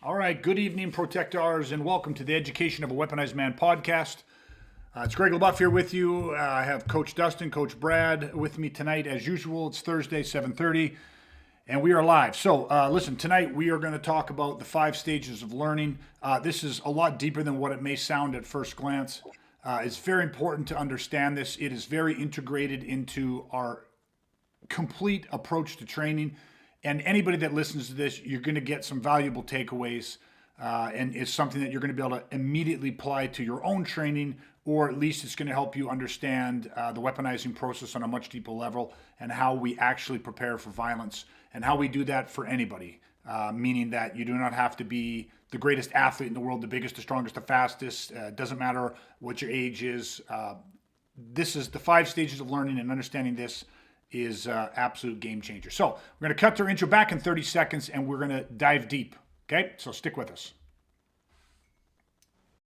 All right, good evening, Protectors, and welcome to the Education of a Weaponized Man podcast. It's Greg LaBeouf here with you. I have Coach Dustin, Coach Brad with me tonight as usual. It's Thursday, 7:30, and we are live. So listen, tonight we are going to talk about the 5 stages of learning. This is a lot deeper than what it may sound at first glance. It's very important to understand this. It is very integrated into our complete approach to training. And anybody that listens to this, you're going to get some valuable takeaways, and it's something that you're going to be able to immediately apply to your own training, or at least it's going to help you understand the weaponizing process on a much deeper level and how we actually prepare for violence and how we do that for anybody, meaning that you do not have to be the greatest athlete in the world, the biggest, the strongest, the fastest. Doesn't matter what your age is. This is the 5 stages of learning, and understanding this is absolute game changer. So we're going to cut to our intro back in 30 seconds, and we're going to dive deep. Okay, so stick with us.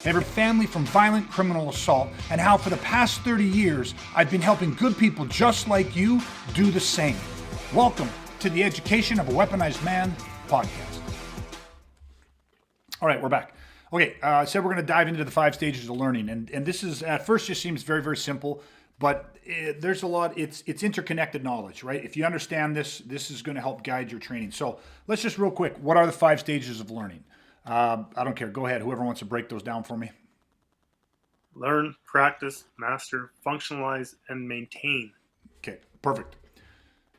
Every family from violent criminal assault, and how for the past 30 years I've been helping good people just like you do the same. Welcome to the Education of a Weaponized Man podcast. All right, we're back. Okay, I said we're going to dive into the 5 stages of learning, and this is at first just seems very, very simple. But there's a lot, it's interconnected knowledge, right? If you understand this, this is going to help guide your training. So let's just real quick, what are the 5 stages of learning? I don't care. Go ahead. Whoever wants to break those down for me. Learn, practice, master, functionalize, and maintain. Okay, perfect.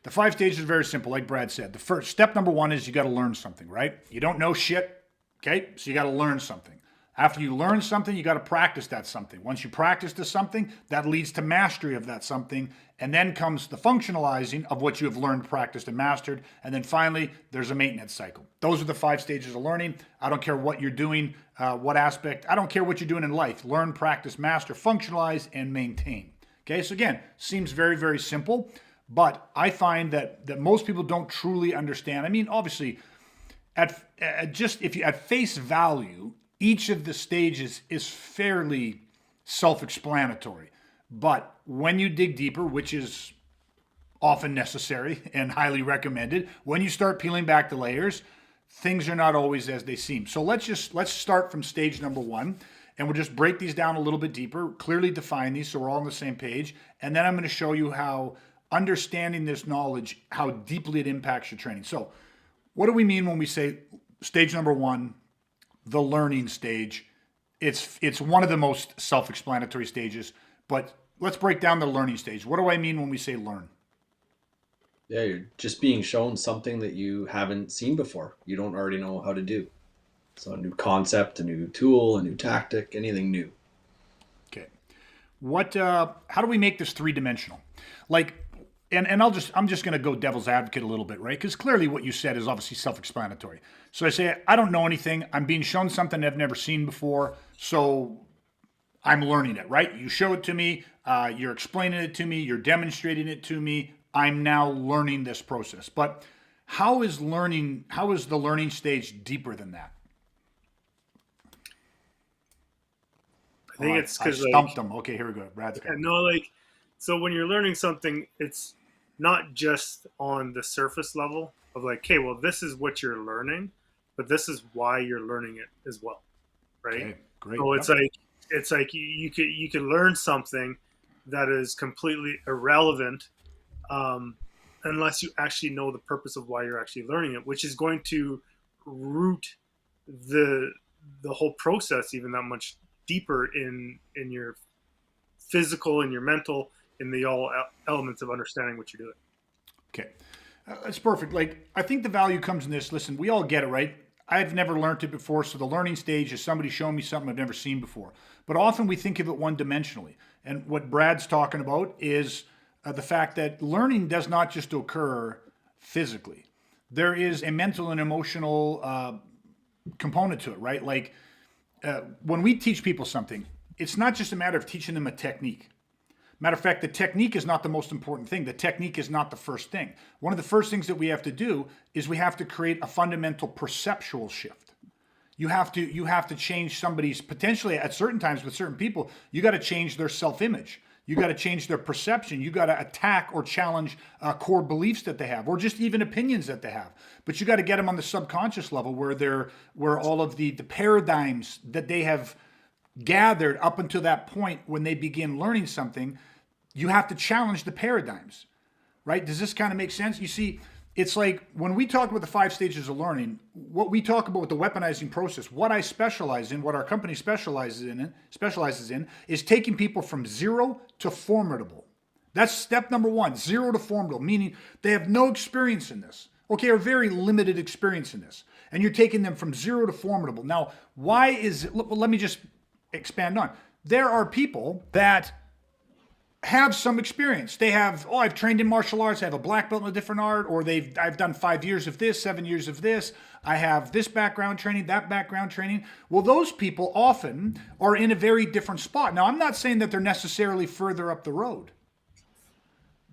The 5 stages are very simple, like Brad said. The first step number 1 is you got to learn something, right? You don't know shit, okay? So you got to learn something. After you learn something, you got to practice that something. Once you practice to something, that leads to mastery of that something. And then comes the functionalizing of what you have learned, practiced, and mastered. And then finally, there's a maintenance cycle. Those are the 5 stages of learning. I don't care what you're doing, what aspect. I don't care what you're doing in life. Learn, practice, master, functionalize, and maintain. Okay, so again, seems very, very simple. But I find that most people don't truly understand. I mean, obviously, at face value, each of the stages is fairly self-explanatory. But when you dig deeper, which is often necessary and highly recommended, when you start peeling back the layers, things are not always as they seem. So let's start from stage number 1, and we'll just break these down a little bit deeper, clearly define these so we're all on the same page. And then I'm going to show you how understanding this knowledge, how deeply it impacts your training. So what do we mean when we say stage number 1, the learning stage? It's one of the most self-explanatory stages, but let's break down the learning stage. What do I mean when we say learn? Yeah, you're just being shown something that you haven't seen before. You don't already know how to do. So a new concept, a new tool, a new tactic, anything new. Okay. How do we make this 3-dimensional? I'm just going to go devil's advocate a little bit, right? Because clearly what you said is obviously self-explanatory. So I say, I don't know anything. I'm being shown something I've never seen before. So I'm learning it, right? You show it to me. You're explaining it to me. You're demonstrating it to me. I'm now learning this process. But how is the learning stage deeper than that? I think it's because I stumped them. Okay, here we go. Brad's got it. So when you're learning something, it's not just on the surface level of okay, well, this is what you're learning, but this is why you're learning it as well, right? Okay, great. So it's like you could learn something that is completely irrelevant unless you actually know the purpose of why you're actually learning it, which is going to root the whole process even that much deeper in your physical and your mental, in the all elements of understanding what you're doing. Okay. That's perfect. I think the value comes in this. Listen, we all get it, right? I've never learned it before, so the learning stage is somebody showing me something I've never seen before. But often we think of it one-dimensionally. And what Brad's talking about is the fact that learning does not just occur physically. There is a mental and emotional component to it, right? When we teach people something, it's not just a matter of teaching them a technique. Matter of fact, the technique is not the most important thing. The technique is not the first thing. One of the first things that we have to do is we have to create a fundamental perceptual shift. You have to change somebody's, potentially at certain times with certain people, you got to change their self-image. You got to change their perception. You got to attack or challenge core beliefs that they have, or just even opinions that they have. But you got to get them on the subconscious level where all of the paradigms that they have gathered up until that point when they begin learning something, you have to challenge the paradigms, right? Does this kind of make sense? You see, it's like when we talk about the 5 stages of learning, what we talk about with the weaponizing process, what I specialize in, what our company specializes in is taking people from 0 to formidable. That's step number 1, 0 to formidable, meaning they have no experience in this. Okay, or very limited experience in this. And you're taking them from 0 to formidable. Now, why is it, let me just expand on. There are people that have some experience. They have, I've trained in martial arts, I have a black belt in a different art, or I've done 5 years of this, 7 years of this, I have this background training, that background training. Well, those people often are in a very different spot. Now, I'm not saying that they're necessarily further up the road.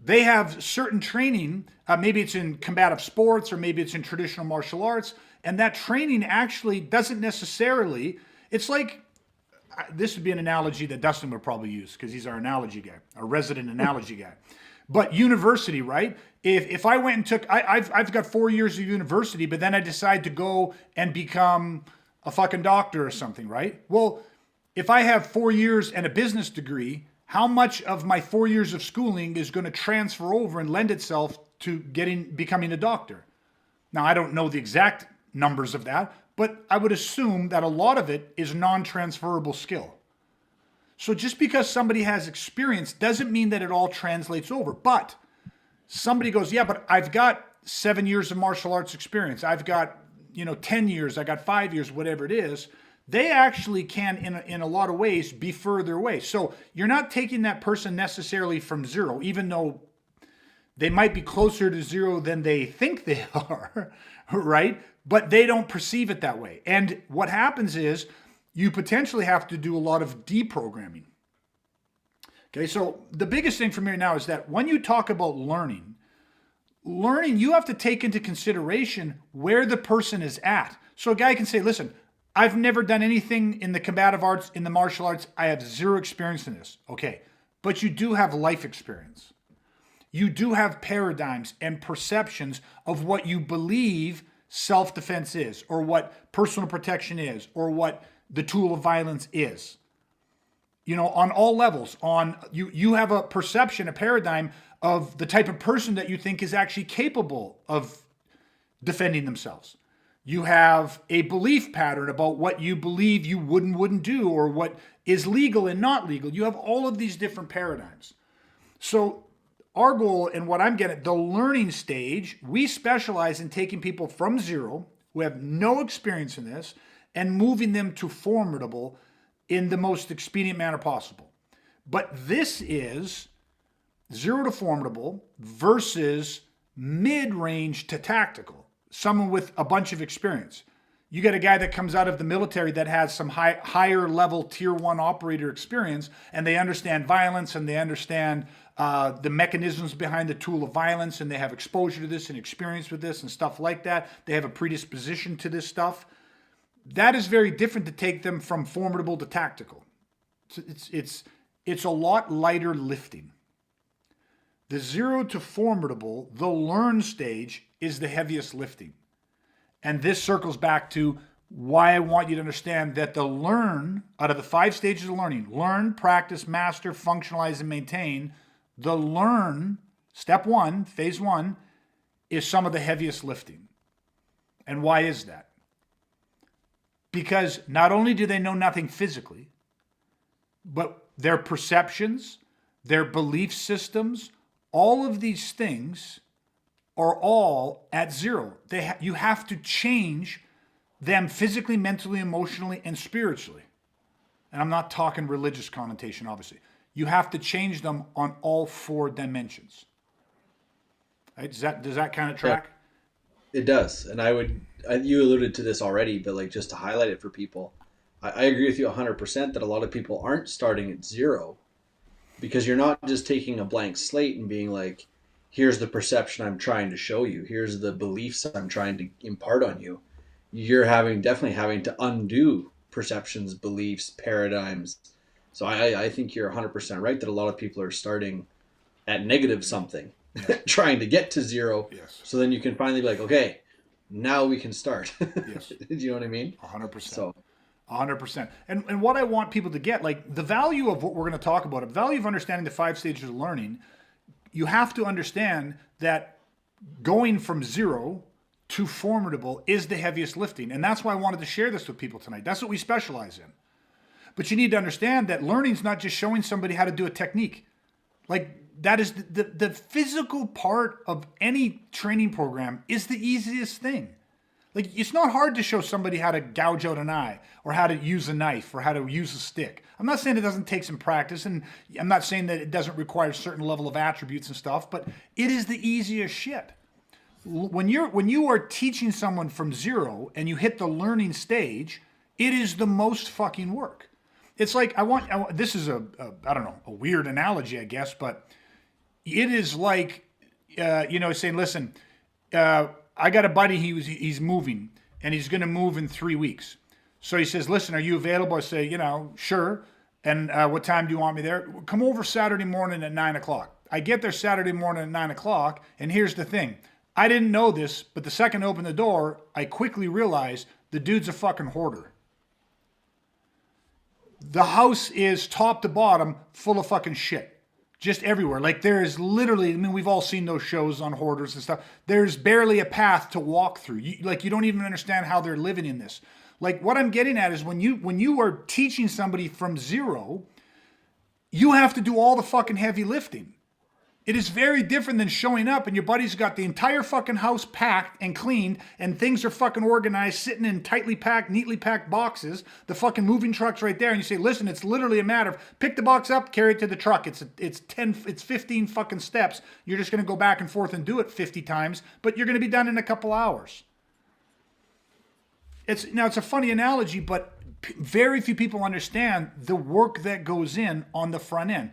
They have certain training, maybe it's in combative sports, or maybe it's in traditional martial arts, and that training actually doesn't necessarily, it's like, this would be an analogy that Dustin would probably use because he's our analogy guy, our resident analogy guy. But university, right? If I went and took, I've got 4 years of university, but then I decide to go and become a fucking doctor or something, right? Well, if I have 4 years and a business degree, how much of my 4 years of schooling is going to transfer over and lend itself to becoming a doctor? Now, I don't know the exact numbers of that, but I would assume that a lot of it is non-transferable skill. So just because somebody has experience doesn't mean that it all translates over. But somebody goes, yeah, but I've got 7 years of martial arts experience. I've got, 10 years, I got 5 years, whatever it is. They actually can, in a lot of ways, be further away. So you're not taking that person necessarily from 0, even though they might be closer to 0 than they think they are, right? But they don't perceive it that way. And what happens is you potentially have to do a lot of deprogramming. Okay, so the biggest thing for me now is that when you talk about learning, you have to take into consideration where the person is at. So a guy can say, listen, I've never done anything in the combative arts, in the martial arts. I have 0 experience in this. Okay, but you do have life experience. You do have paradigms and perceptions of what you believe self-defense is, or what personal protection is, or what the tool of violence is. On all levels. You have a perception, a paradigm of the type of person that you think is actually capable of defending themselves. You have a belief pattern about what you believe you wouldn't do, or what is legal and not legal. You have all of these different paradigms. So our goal, and what I'm getting, the learning stage, we specialize in taking people from 0, who have no experience in this, and moving them to formidable in the most expedient manner possible. But this is 0 to formidable versus mid-range to tactical, someone with a bunch of experience. You get a guy that comes out of the military that has some higher level tier 1 operator experience, and they understand violence, and they understand the mechanisms behind the tool of violence, and they have exposure to this and experience with this and stuff like that. They have a predisposition to this stuff. That is very different to take them from formidable to tactical. It's a lot lighter lifting. The 0 to formidable, the learn stage, is the heaviest lifting. And this circles back to why I want you to understand that the learn, out of the 5 stages of learning, learn, practice, master, functionalize, and maintain, the learn, step 1, phase 1, is some of the heaviest lifting. And why is that? Because not only do they know nothing physically, but their perceptions, their belief systems, all of these things are all at 0. You have to change them physically, mentally, emotionally, and spiritually. And I'm not talking religious connotation, obviously. You have to change them on all 4 dimensions. Right? Does that kind of track? It does. And you alluded to this already, but like just to highlight it for people, I agree with you 100% that a lot of people aren't starting at 0, because you're not just taking a blank slate and being like, here's the perception I'm trying to show you. Here's the beliefs I'm trying to impart on you. You're definitely having to undo perceptions, beliefs, paradigms, So I think you're 100% right that a lot of people are starting at negative something, trying to get to zero. Yes. So then you can finally be like, okay, now we can start. Yes. Do you know what I mean? 100%. So 100%. And what I want people to get, like the value of what we're going to talk about, the value of understanding the 5 stages of learning, you have to understand that going from zero to formidable is the heaviest lifting. And that's why I wanted to share this with people tonight. That's what we specialize in. But you need to understand that learning is not just showing somebody how to do a technique. Like that is the physical part of any training program is the easiest thing. Like it's not hard to show somebody how to gouge out an eye or how to use a knife or how to use a stick. I'm not saying it doesn't take some practice, and I'm not saying that it doesn't require a certain level of attributes and stuff, but it is the easiest shit. When you are teaching someone from zero and you hit the learning stage, it is the most fucking work. It's like this is a weird analogy, I guess, but it is like saying, listen, I got a buddy. He's moving, and he's going to move in 3 weeks. So he says, listen, are you available? I say, sure. And what time do you want me there? Come over Saturday morning at 9 o'clock. I get there Saturday morning at 9 o'clock, and here's the thing. I didn't know this, but the second I opened the door, I quickly realized the dude's a fucking hoarder. The house is top to bottom full of fucking shit. Just everywhere. Like there is literally, we've all seen those shows on hoarders and stuff. There's barely a path to walk through. You don't even understand how they're living in this. Like what I'm getting at is when you are teaching somebody from zero, you have to do all the fucking heavy lifting. It is very different than showing up and your buddy's got the entire fucking house packed and cleaned and things are fucking organized, sitting in tightly packed, neatly packed boxes. The fucking moving truck's right there, and you say, listen, it's literally a matter of pick the box up, carry it to the truck. It's 15 fucking steps. You're just gonna go back and forth and do it 50 times, but you're gonna be done in a couple hours. It's a funny analogy, but very few people understand the work that goes in on the front end.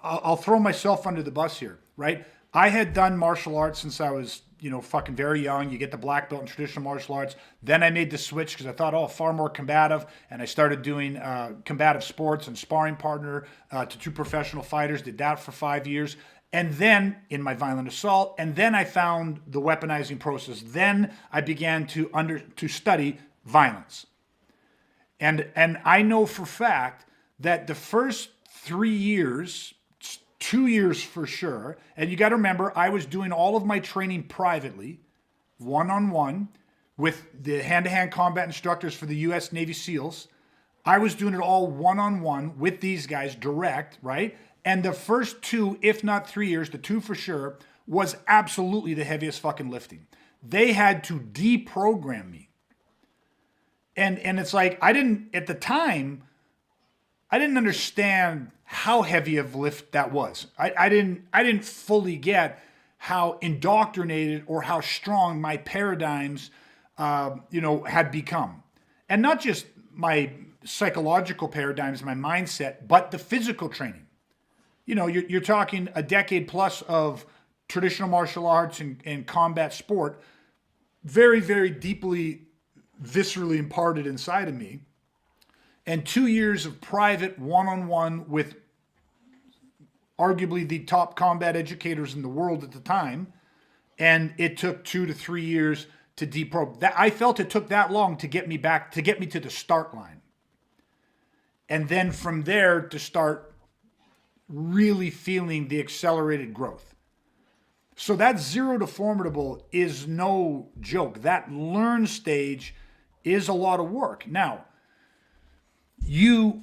I'll throw myself under the bus here, right? I had done martial arts since I was, fucking very young. You get the black belt in traditional martial arts. Then I made the switch because I thought, far more combative. And I started doing combative sports and sparring partner to 2 professional fighters. Did that for 5 years. And then in my violent assault, and then I found the weaponizing process. Then I began to study violence. And I know for fact that the first 3 years, 2 years for sure. And you got to remember, I was doing all of my training privately, one-on-one, with the hand-to-hand combat instructors for the U.S. Navy SEALs. I was doing it all one-on-one with these guys, direct, right? And the first 2, if not 3 years, the 2 for sure, was absolutely the heaviest fucking lifting. They had to deprogram me. And it's like, at the time, I didn't understand how heavy of lift that was. I didn't fully get how indoctrinated or how strong my paradigms, had become. And not just my psychological paradigms, my mindset, but the physical training. You're talking a decade plus of traditional martial arts and combat sport, very, very deeply, viscerally imparted inside of me. And 2 years of private one-on-one with arguably the top combat educators in the world at the time. And it took 2 to 3 years to deprogram. I felt it took that long to get me to the start line. And then from there to start really feeling the accelerated growth. So that 0 to formidable is no joke. That learn stage is a lot of work. Now, you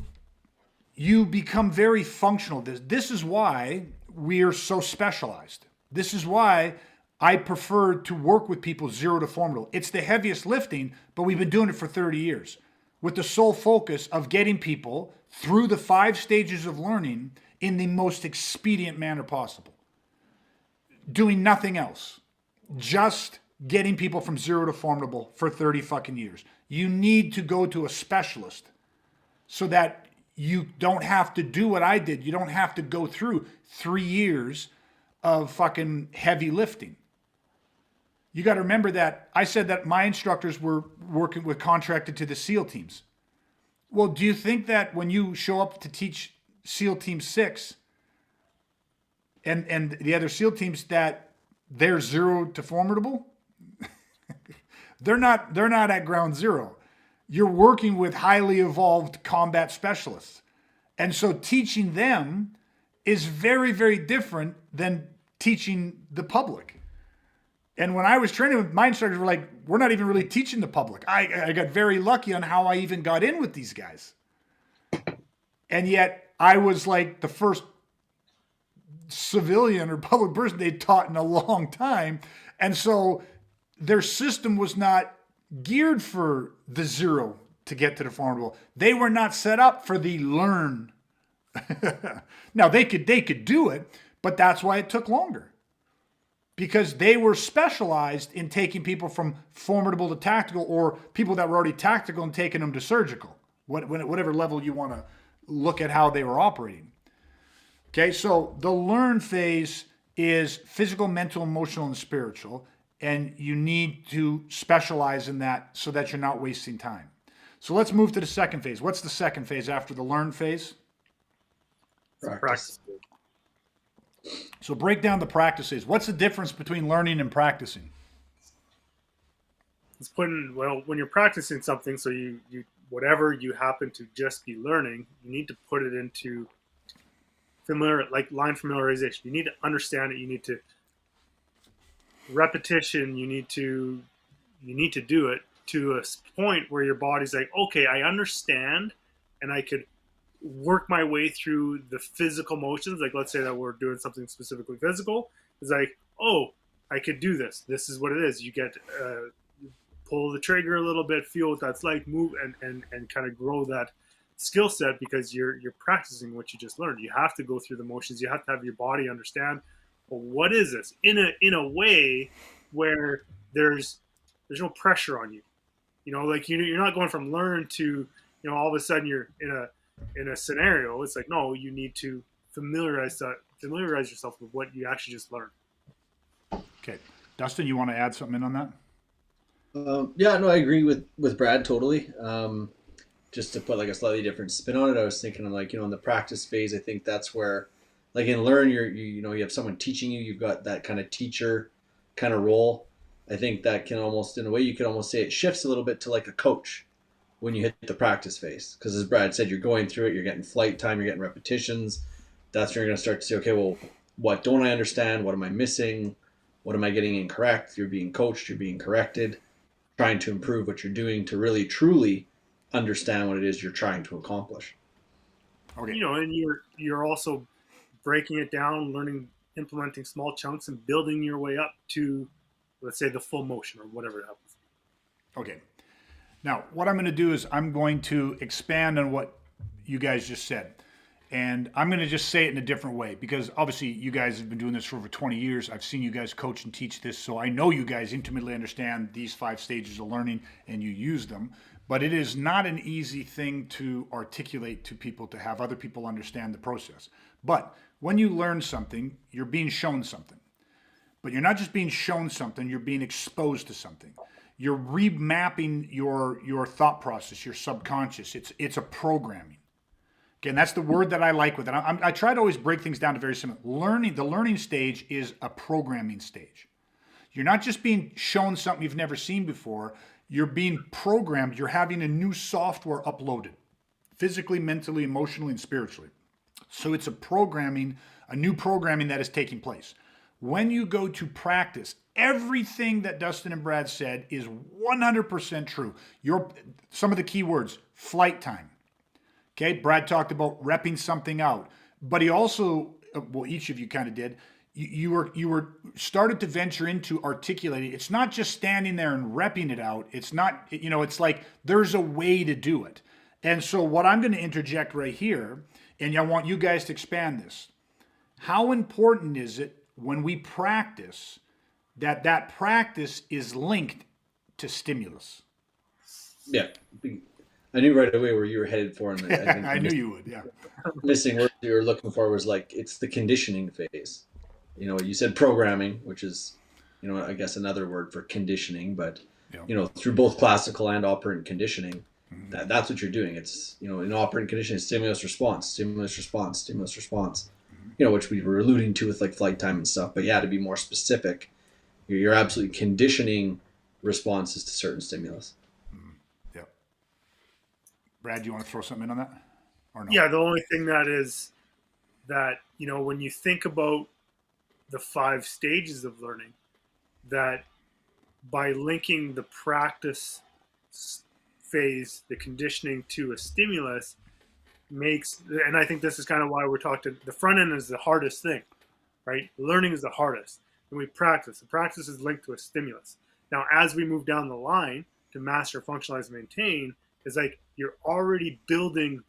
become very functional. This is why we're so specialized. This is why I prefer to work with people 0 to formidable. It's the heaviest lifting, but we've been doing it for 30 years with the sole focus of getting people through the 5 stages of learning in the most expedient manner possible. Doing nothing else. Just getting people from 0 to formidable for 30 fucking years. You need to go to a specialist so that you don't have to do what I did. You don't have to go through 3 years of fucking heavy lifting. You got to remember that I said that my instructors were contracted to the SEAL teams. Well, do you think that when you show up to teach SEAL Team 6 and the other SEAL teams that they're zero to formidable? They're not at ground zero. You're working with highly evolved combat specialists. And so teaching them is very, very different than teaching the public. And when I was training with my instructors, were like, we're not even really teaching the public. I got very lucky on how I even got in with these guys. And yet I was like the first civilian or public person they'd taught in a long time. And so their system was not geared for the zero to get to the formidable. They were not set up for the learn. Now they could do it, but that's why it took longer. Because they were specialized in taking people from formidable to tactical, or people that were already tactical and taking them to surgical, whatever level you want to look at how they were operating. Okay, so the learn phase is physical, mental, emotional, and spiritual, and you need to specialize in that so that you're not wasting time. So let's move to the second phase. What's the second phase after the learn phase? Practice. So break down the practices. What's the difference between learning and practicing? It's when you're practicing something, so you whatever you happen to just be learning, you need to put it into line familiarization. You need to understand it. You need to repetition. You need to do it to a point where your body's like, okay, I understand, and I could work my way through the physical motions. Like, let's say that we're doing something specifically physical. It's like, oh, I could do this. This is what it is. You get pull the trigger a little bit, feel what that's like, move and kind of grow that skill set, because you're practicing what you just learned. You have to go through the motions. You have to have your body understand, well, what is this in a way where there's no pressure on you. You know, like you're not going from learn to, you know, all of a sudden you're in a scenario. It's like, no, you need to familiarize yourself with what you actually just learned. Okay, Dustin, you want to add something in on that? Yeah, no, I agree with Brad totally. Just to put like a slightly different spin on it, I was thinking of, like, you know, in the practice phase, I think that's where, like in learn, you have someone teaching you. You've got that kind of teacher kind of role. I think that can almost, in a way, you could almost say it shifts a little bit to like a coach when you hit the practice phase. Because as Brad said, you're going through it, you're getting flight time, you're getting repetitions. That's when you're going to start to say, okay, well, what don't I understand? What am I missing? What am I getting incorrect? You're being coached, you're being corrected, trying to improve what you're doing to really, truly understand what it is you're trying to accomplish. Okay. You know, and you're also breaking it down, learning, implementing small chunks, and building your way up to, let's say, the full motion or whatever it happens. Okay. Now, what I'm going to do is I'm going to expand on what you guys just said. And I'm going to just say it in a different way, because obviously you guys have been doing this for over 20 years. I've seen you guys coach and teach this, so I know you guys intimately understand these 5 stages of learning and you use them. But it is not an easy thing to articulate to people, to have other people understand the process. But when you learn something, you're being shown something. But you're not just being shown something, you're being exposed to something. You're remapping your thought process, your subconscious. It's a programming. Again, that's the word that I like with it. I try to always break things down to very simple. The learning stage is a programming stage. You're not just being shown something you've never seen before. You're being programmed. You're having a new software uploaded, physically, mentally, emotionally, and spiritually. So it's a new programming that is taking place. When you go to practice, everything that Dustin and Brad said is 100% true. Some of the key words: flight time. Okay, Brad talked about repping something out, but he also, well, each of you kind of did. You were started to venture into articulating. It's not just standing there and repping it out. It's not, it's like there's a way to do it. And so what I'm going to interject right here, and I want you guys to expand this. How important is it when we practice that practice is linked to stimulus? Yeah. I knew right away where you were headed for. And I think I knew you would, yeah. Missing word you were looking for was like, it's the conditioning phase. You know, you said programming, which is, I guess another word for conditioning, but, yeah. Through both classical and operant conditioning, That's what you're doing. It's, in operant conditioning, stimulus response, stimulus response, stimulus response, which we were alluding to with like flight time and stuff. But yeah, to be more specific, you're absolutely conditioning responses to certain stimulus. Yep. Brad, do you want to throw something in on that? Or no? Yeah, the only thing that is that, when you think about the 5 stages of learning, that by linking the practice phase, the conditioning, to a stimulus makes, and I think this is kind of why we're talking, the front end is the hardest thing, right? Learning is the hardest. And we practice. The practice is linked to a stimulus. Now, as we move down the line to master, functionalize, maintain, is like you're already building,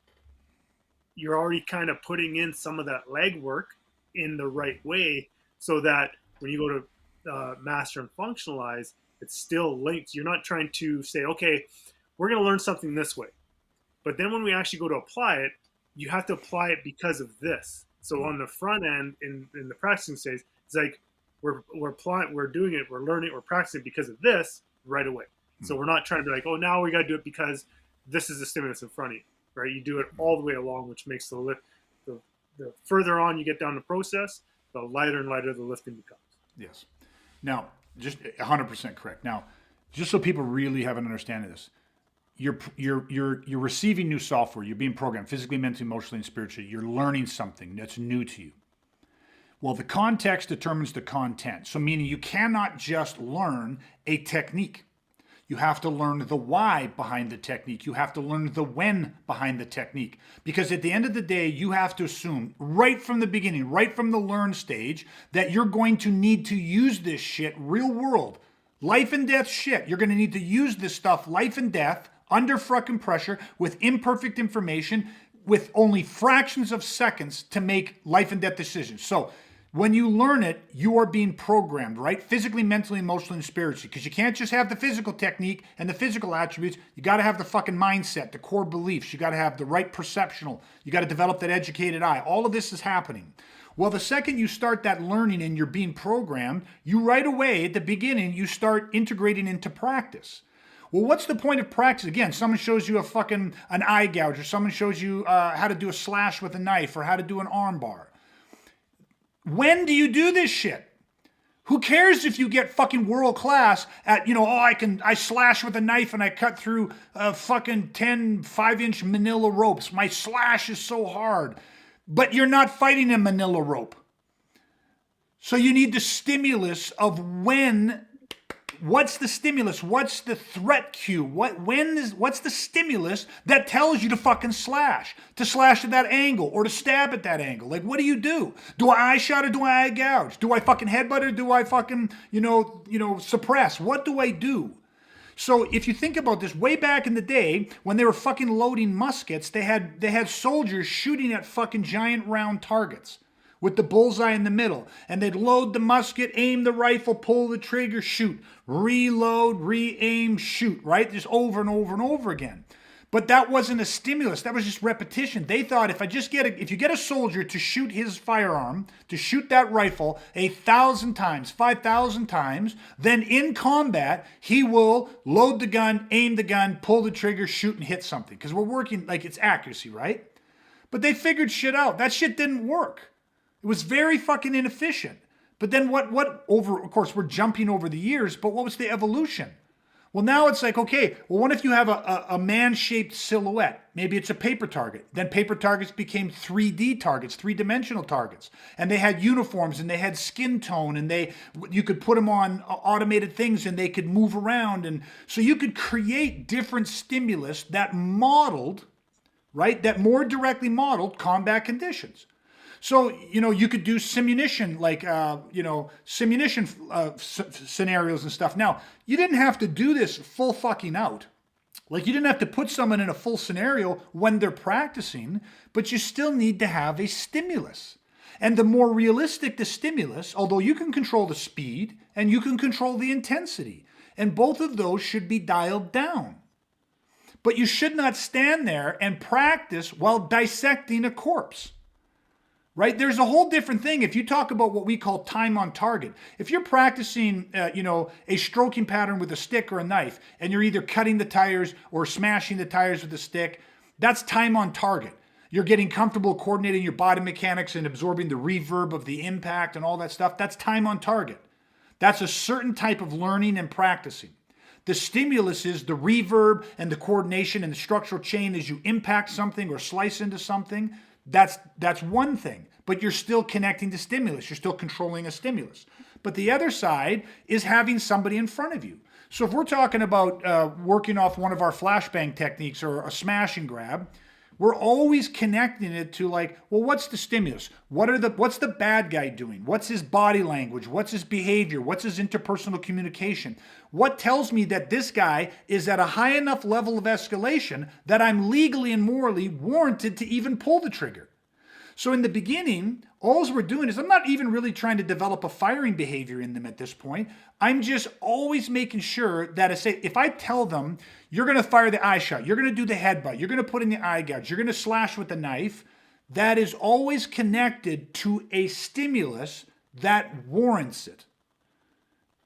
you're already kind of putting in some of that legwork in the right way, so that when you go to master and functionalize, it's still linked. You're not trying to say, okay, we're going to learn something this way, but then when we actually go to apply it, you have to apply it because of this. So on the front end, in the practicing stage, it's like we're applying, we're doing it, we're learning, we're practicing because of this right away. So we're not trying to be like, oh, now we got to do it because this is the stimulus in front of you, right? You do it all the way along, which makes the lift, the further on you get down the process, the lighter and lighter the lifting becomes. Yes. Now, just 100% correct. Now, just so people really have an understanding of this, you're receiving new software. You're being programmed physically, mentally, emotionally, and spiritually. You're learning something that's new to you. Well, the context determines the content. So meaning you cannot just learn a technique. You have to learn the why behind the technique. You have to learn the when behind the technique. Because at the end of the day, you have to assume right from the beginning, right from the learn stage, that you're going to need to use this shit real world. Life and death shit. You're going to need to use this stuff, life and death, under fucking pressure, with imperfect information, with only fractions of seconds to make life and death decisions. So when you learn it, you are being programmed, right? Physically, mentally, emotionally, and spiritually. Because you can't just have the physical technique and the physical attributes. You got to have the fucking mindset, the core beliefs. You got to have the right perceptional. You got to develop that educated eye. All of this is happening. Well, the second you start that learning and you're being programmed, you right away at the beginning, you start integrating into practice. Well, what's the point of practice? Again, someone shows you an eye gouge, or someone shows you how to do a slash with a knife, or how to do an arm bar. When do you do this shit? Who cares if you get fucking world class at, I slash with a knife and I cut through fucking 10 5-inch manila ropes. My slash is so hard. But you're not fighting a manila rope. So you need the stimulus of what's the stimulus? What's the threat cue? What's the stimulus that tells you to fucking slash? To slash at that angle or to stab at that angle? Like, what do you do? Do I eye shot or do I eye gouge? Do I fucking headbutt or do I fucking, suppress? What do I do? So if you think about this, way back in the day when they were fucking loading muskets, they had soldiers shooting at fucking giant round targets with the bullseye in the middle. And they'd load the musket, aim the rifle, pull the trigger, shoot, reload, re-aim, shoot, right? Just over and over and over again. But that wasn't a stimulus. That was just repetition. They thought if you get a soldier to shoot his firearm, to shoot that rifle 1,000 times, 5,000 times, then in combat, he will load the gun, aim the gun, pull the trigger, shoot and hit something. Because we're working like it's accuracy, right? But they figured shit out. That shit didn't work. It was very fucking inefficient. But then of course, we're jumping over the years, but what was the evolution? Well, now it's like, okay, well, what if you have a man-shaped silhouette? Maybe it's a paper target. Then paper targets became 3D targets, three-dimensional targets. And they had uniforms and they had skin tone and you could put them on automated things and they could move around. And so you could create different stimulus that modeled, right, that more directly modeled combat conditions. So, you could do simunition, scenarios and stuff. Now, you didn't have to do this full fucking out. Like, you didn't have to put someone in a full scenario when they're practicing, but you still need to have a stimulus. And the more realistic the stimulus, although you can control the speed and you can control the intensity, and both of those should be dialed down. But you should not stand there and practice while dissecting a corpse. right? There's a whole different thing. If you talk about what we call time on target, if you're practicing, a stroking pattern with a stick or a knife, and you're either cutting the tires or smashing the tires with a stick, that's time on target. You're getting comfortable coordinating your body mechanics and absorbing the reverb of the impact and all that stuff. That's time on target. That's a certain type of learning and practicing. The stimulus is the reverb and the coordination and the structural chain as you impact something or slice into something. That's one thing, but you're still connecting to stimulus. You're still controlling a stimulus. But the other side is having somebody in front of you. So if we're talking about working off one of our flashbang techniques or a smash and grab, we're always connecting it to like, well, what's the stimulus? What's the bad guy doing? What's his body language? What's his behavior? What's his interpersonal communication? What tells me that this guy is at a high enough level of escalation that I'm legally and morally warranted to even pull the trigger? So in the beginning, all we're doing is I'm not even really trying to develop a firing behavior in them at this point. I'm just always making sure that if I tell them, you're going to fire the eye shot, you're going to do the headbutt, you're going to put in the eye gouge, you're going to slash with the knife, that is always connected to a stimulus that warrants it.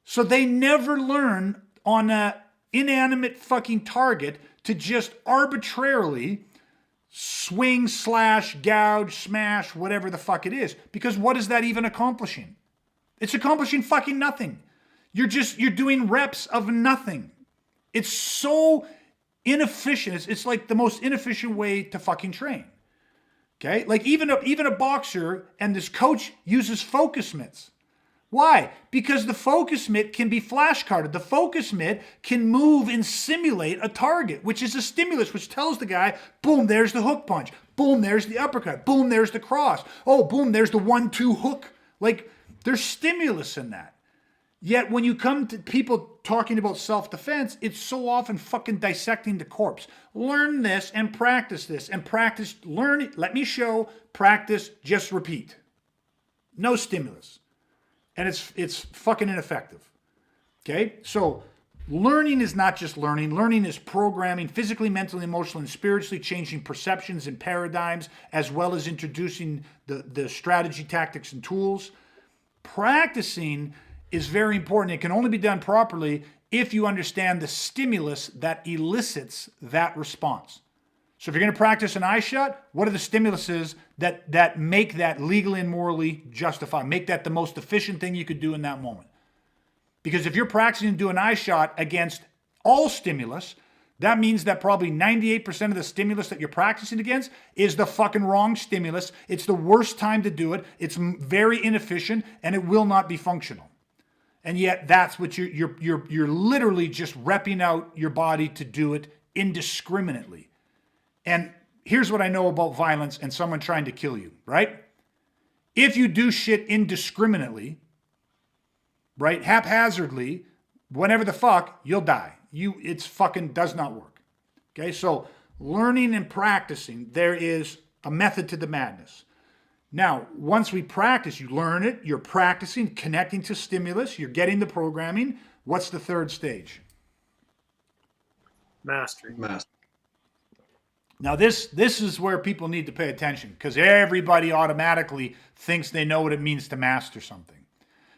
So they never learn on an inanimate fucking target to just arbitrarily swing, slash, gouge, smash, whatever the fuck it is. Because what is that even accomplishing? It's accomplishing fucking nothing. You're doing reps of nothing. It's so inefficient. It's like the most inefficient way to fucking train. Okay? Like even a boxer and this coach uses focus mitts. Why? Because the focus mitt can be flashcarded. The focus mitt can move and simulate a target, which is a stimulus, which tells the guy, boom, there's the hook punch. Boom, there's the uppercut. Boom, there's the cross. Oh, boom, there's the 1-2 hook. Like, there's stimulus in that. Yet when you come to people talking about self-defense, it's so often fucking dissecting the corpse. Learn this and practice this and practice, learn it. Let me show, practice, just repeat. No stimulus. And it's fucking ineffective. Okay? So learning is not just learning. Learning is programming, physically, mentally, emotionally, and spiritually changing perceptions and paradigms, as well as introducing the strategy, tactics, and tools. Practicing is very important. It can only be done properly if you understand the stimulus that elicits that response. So if you're going to practice an eye shot, what are the stimuluses that make that legally and morally justified? Make that the most efficient thing you could do in that moment. Because if you're practicing to do an eye shot against all stimulus, that means that probably 98% of the stimulus that you're practicing against is the fucking wrong stimulus. It's the worst time to do it. It's very inefficient and it will not be functional. And yet that's what you're literally just repping out your body to do it indiscriminately. And here's what I know about violence and someone trying to kill you, right? If you do shit indiscriminately, right, haphazardly, whenever the fuck, you'll die. It's fucking does not work. Okay, so learning and practicing, there is a method to the madness. Now, once we practice, you learn it, you're practicing, connecting to stimulus, you're getting the programming. What's the third stage? Mastery. Now, this is where people need to pay attention because everybody automatically thinks they know what it means to master something.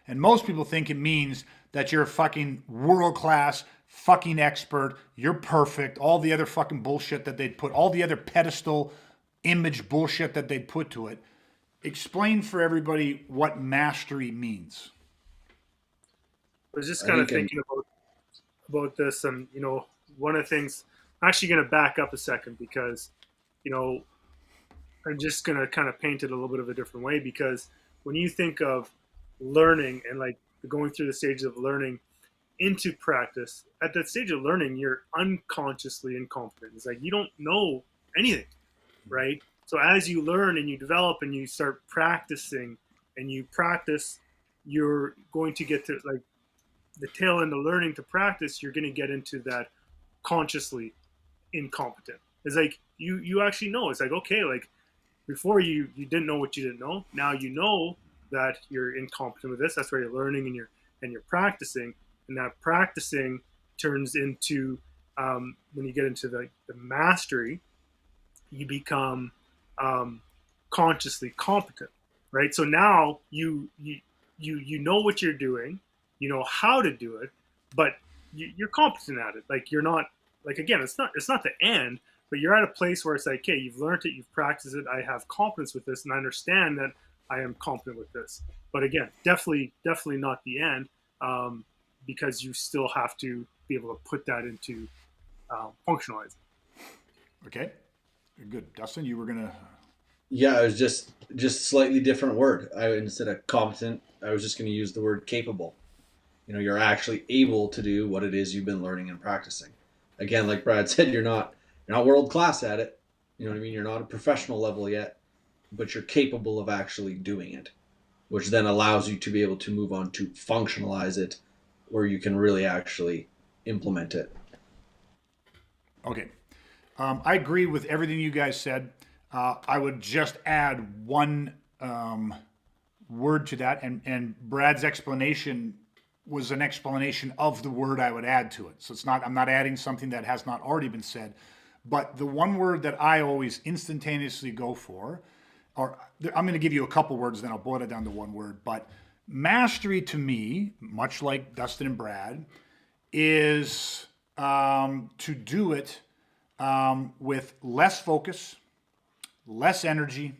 And most people think it means that you're a fucking world-class fucking expert, you're perfect, all the other fucking bullshit that they'd put, all the other pedestal image bullshit that they'd put to it. Explain for everybody what mastery means. I was just kind of thinking about this, and one of the things, I'm actually going to back up a second because, I'm just going to kind of paint it a little bit of a different way, because when you think of learning and like going through the stages of learning into practice, at that stage of learning, you're unconsciously incompetent. It's like you don't know anything, right? So as you learn and you develop and you start practicing and you practice, you're going to get to like the tail end of learning to practice, you're going to get into that consciously incompetent. It's like you actually know. It's like, okay, like before you didn't know what you didn't know. Now you know that you're incompetent with this. That's where you're learning and you're practicing, and that practicing turns into when you get into the mastery, you become consciously competent. right? So now you know what you're doing, you know how to do it, but you're competent at it. Like you're not like again, it's not the end, but you're at a place where it's like, okay, you've learned it, you've practiced it, I have confidence with this, and I understand that I am competent with this. But again, definitely not the end, because you still have to be able to put that into functionalizing. Okay, good. Dustin, you were gonna. Yeah, it was just slightly different word. Instead of competent, I was just going to use the word capable. You know, you're actually able to do what it is you've been learning and practicing. Again, like Brad said, you're not world class at it. You know what I mean? You're not a professional level yet, but you're capable of actually doing it, which then allows you to be able to move on to functionalize it, where you can really actually implement it. Okay, I agree with everything you guys said. I would just add one word to that, and Brad's explanation was an explanation of the word I would add to it. So it's not, I'm not adding something that has not already been said, but the one word that I always instantaneously go for, or I'm going to give you a couple words, then I'll boil it down to one word, but mastery to me, much like Dustin and Brad, is to do it with less focus, less energy,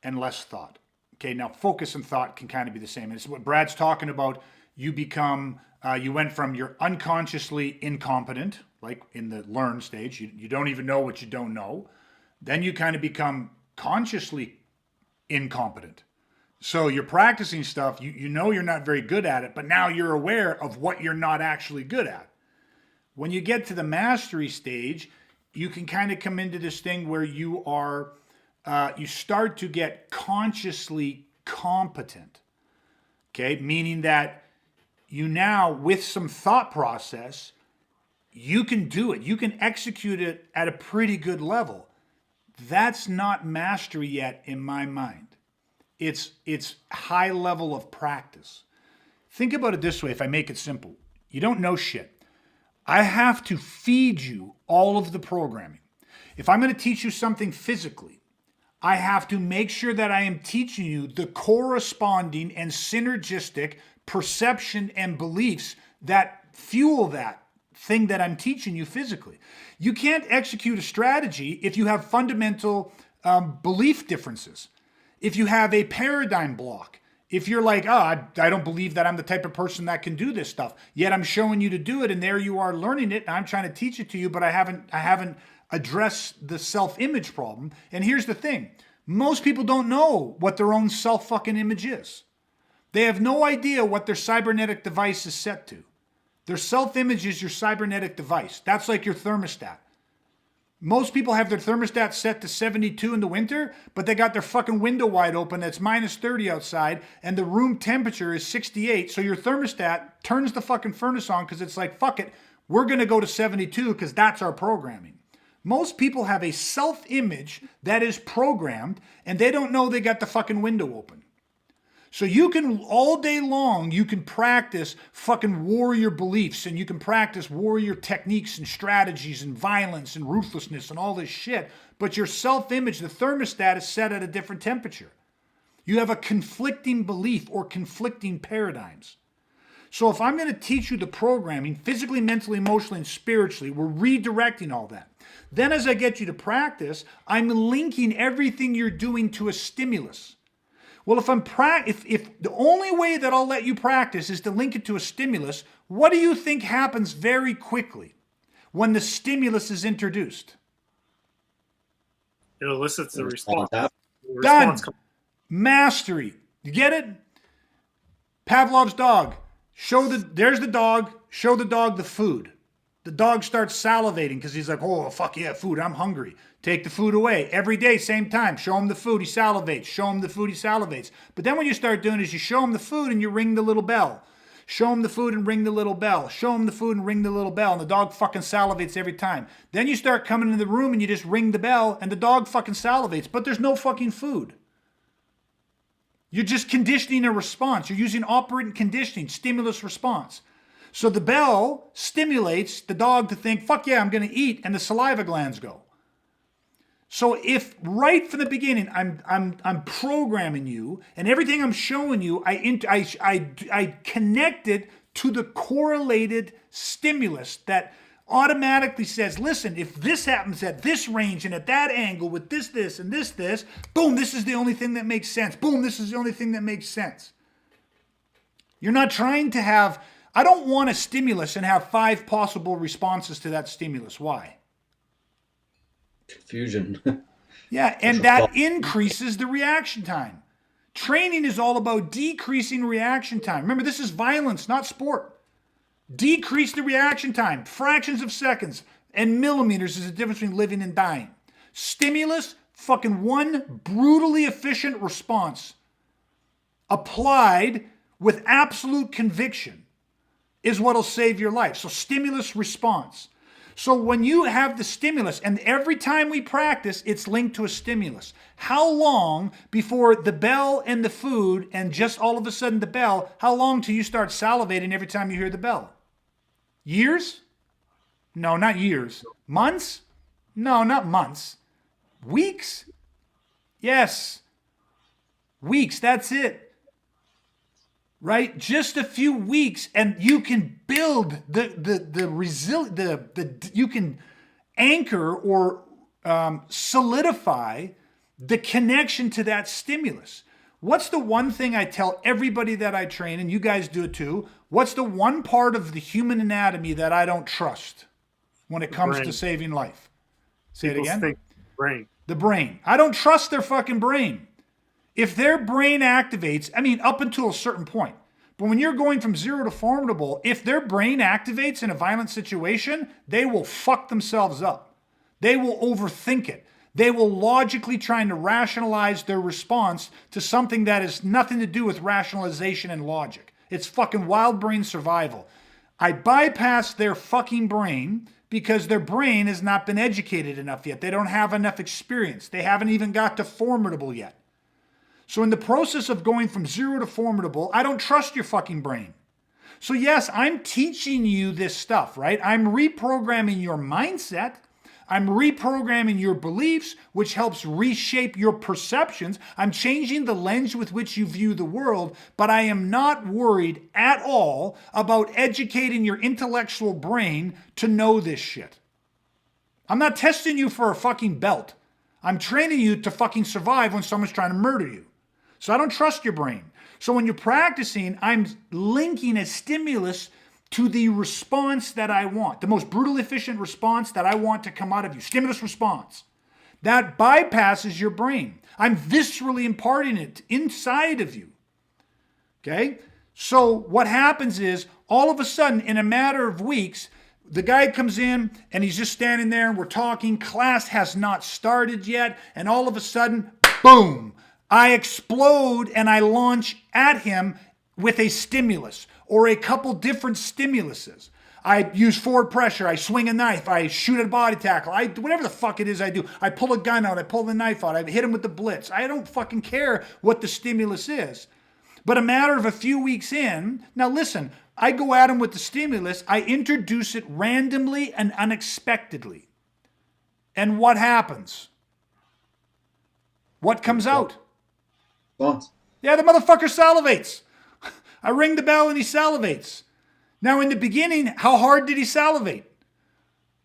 and less thought. Okay, now focus and thought can kind of be the same. It's what Brad's talking about. You become, you went from you're unconsciously incompetent, like in the learn stage, you don't even know what you don't know. Then you kind of become consciously incompetent. So you're practicing stuff, you know you're not very good at it, but now you're aware of what you're not actually good at. When you get to the mastery stage, you can kind of come into this thing where you are, you start to get consciously competent. Okay, meaning that you now, with some thought process, you can do it. You can execute it at a pretty good level. That's not mastery yet in my mind. It's high level of practice. Think about it this way, if I make it simple. You don't know shit. I have to feed you all of the programming. If I'm going to teach you something physically, I have to make sure that I am teaching you the corresponding and synergistic perception and beliefs that fuel that thing that I'm teaching you physically. You can't execute a strategy if you have fundamental belief differences. If you have a paradigm block, if you're like, I don't believe that I'm the type of person that can do this stuff, yet I'm showing you to do it, and there you are learning it, and I'm trying to teach it to you, but I haven't addressed the self-image problem. And here's the thing. Most people don't know what their own self-fucking image is. They have no idea what their cybernetic device is set to. Their self-image is your cybernetic device. That's like your thermostat. Most people have their thermostat set to 72 in the winter, but they got their fucking window wide open. It's minus 30 outside, and the room temperature is 68. So your thermostat turns the fucking furnace on because it's like, fuck it, we're going to go to 72 because that's our programming. Most people have a self-image that is programmed, and they don't know they got the fucking window open. So you can, all day long, you can practice fucking warrior beliefs, and you can practice warrior techniques and strategies and violence and ruthlessness and all this shit. But your self-image, the thermostat, is set at a different temperature. You have a conflicting belief or conflicting paradigms. So if I'm going to teach you the programming, physically, mentally, emotionally, and spiritually, we're redirecting all that. Then as I get you to practice, I'm linking everything you're doing to a stimulus. Well, if the only way that I'll let you practice is to link it to a stimulus, what do you think happens very quickly when the stimulus is introduced? It elicits the response. Done. Mastery. You get it? Pavlov's dog. There's the dog. Show the dog the food. The dog starts salivating because he's like, oh, fuck yeah, food, I'm hungry. Take the food away. Every day, same time. Show him the food, he salivates. Show him the food, he salivates. But then what you start doing is you show him the food and you ring the little bell. Show him the food and ring the little bell. Show him the food and ring the little bell. And the dog fucking salivates every time. Then you start coming into the room and you just ring the bell and the dog fucking salivates. But there's no fucking food. You're just conditioning a response. You're using operant conditioning, stimulus response. So the bell stimulates the dog to think, fuck yeah, I'm going to eat, and the saliva glands go. So if right from the beginning I'm programming you, and everything I'm showing you, I connect it to the correlated stimulus that automatically says, listen, if this happens at this range and at that angle with this, and this, boom, this is the only thing that makes sense. Boom, this is the only thing that makes sense. You're not trying to have, I don't want a stimulus and have 5 possible responses to that stimulus. Why? Confusion. Yeah, and that increases the reaction time. Training is all about decreasing reaction time. Remember, this is violence, not sport. Decrease the reaction time. Fractions of seconds and millimeters is the difference between living and dying. Stimulus, fucking one brutally efficient response applied with absolute conviction is what'll save your life. So stimulus response. So when you have the stimulus, and every time we practice, it's linked to a stimulus. How long before the bell and the food, and just all of a sudden the bell, how long till you start salivating every time you hear the bell? Years? No, not years. Months? No, not months. Weeks? Yes. Weeks, that's it. Right? Just a few weeks, and you can build you can anchor or solidify the connection to that stimulus. What's the one thing I tell everybody that I train, and you guys do it too? What's the one part of the human anatomy that I don't trust when it comes to saving life? Say it again. Brain. The brain. I don't trust their fucking brain. If their brain activates, I mean, up until a certain point, but when you're going from 0 to formidable, if their brain activates in a violent situation, they will fuck themselves up. They will overthink it. They will logically trying to rationalize their response to something that has nothing to do with rationalization and logic. It's fucking wild brain survival. I bypass their fucking brain because their brain has not been educated enough yet. They don't have enough experience. They haven't even got to formidable yet. So in the process of going from 0 to formidable, I don't trust your fucking brain. So yes, I'm teaching you this stuff, right? I'm reprogramming your mindset. I'm reprogramming your beliefs, which helps reshape your perceptions. I'm changing the lens with which you view the world, but I am not worried at all about educating your intellectual brain to know this shit. I'm not testing you for a fucking belt. I'm training you to fucking survive when someone's trying to murder you. So I don't trust your brain. So when you're practicing, I'm linking a stimulus to the response that I want, the most brutal efficient response that I want to come out of you, stimulus response. That bypasses your brain. I'm viscerally imparting it inside of you. Okay? So what happens is, all of a sudden, in a matter of weeks, the guy comes in and he's just standing there and we're talking, class has not started yet, and all of a sudden, boom, I explode and I launch at him with a stimulus or a couple different stimuluses. I use forward pressure, I swing a knife, I shoot a body tackle, whatever the fuck it is I do. I pull a gun out, I pull the knife out, I hit him with the blitz. I don't fucking care what the stimulus is. But a matter of a few weeks in, now listen, I go at him with the stimulus, I introduce it randomly and unexpectedly. And what happens? What comes out? Response. Yeah, the motherfucker salivates. I ring the bell and he salivates. Now, in the beginning, how hard did he salivate?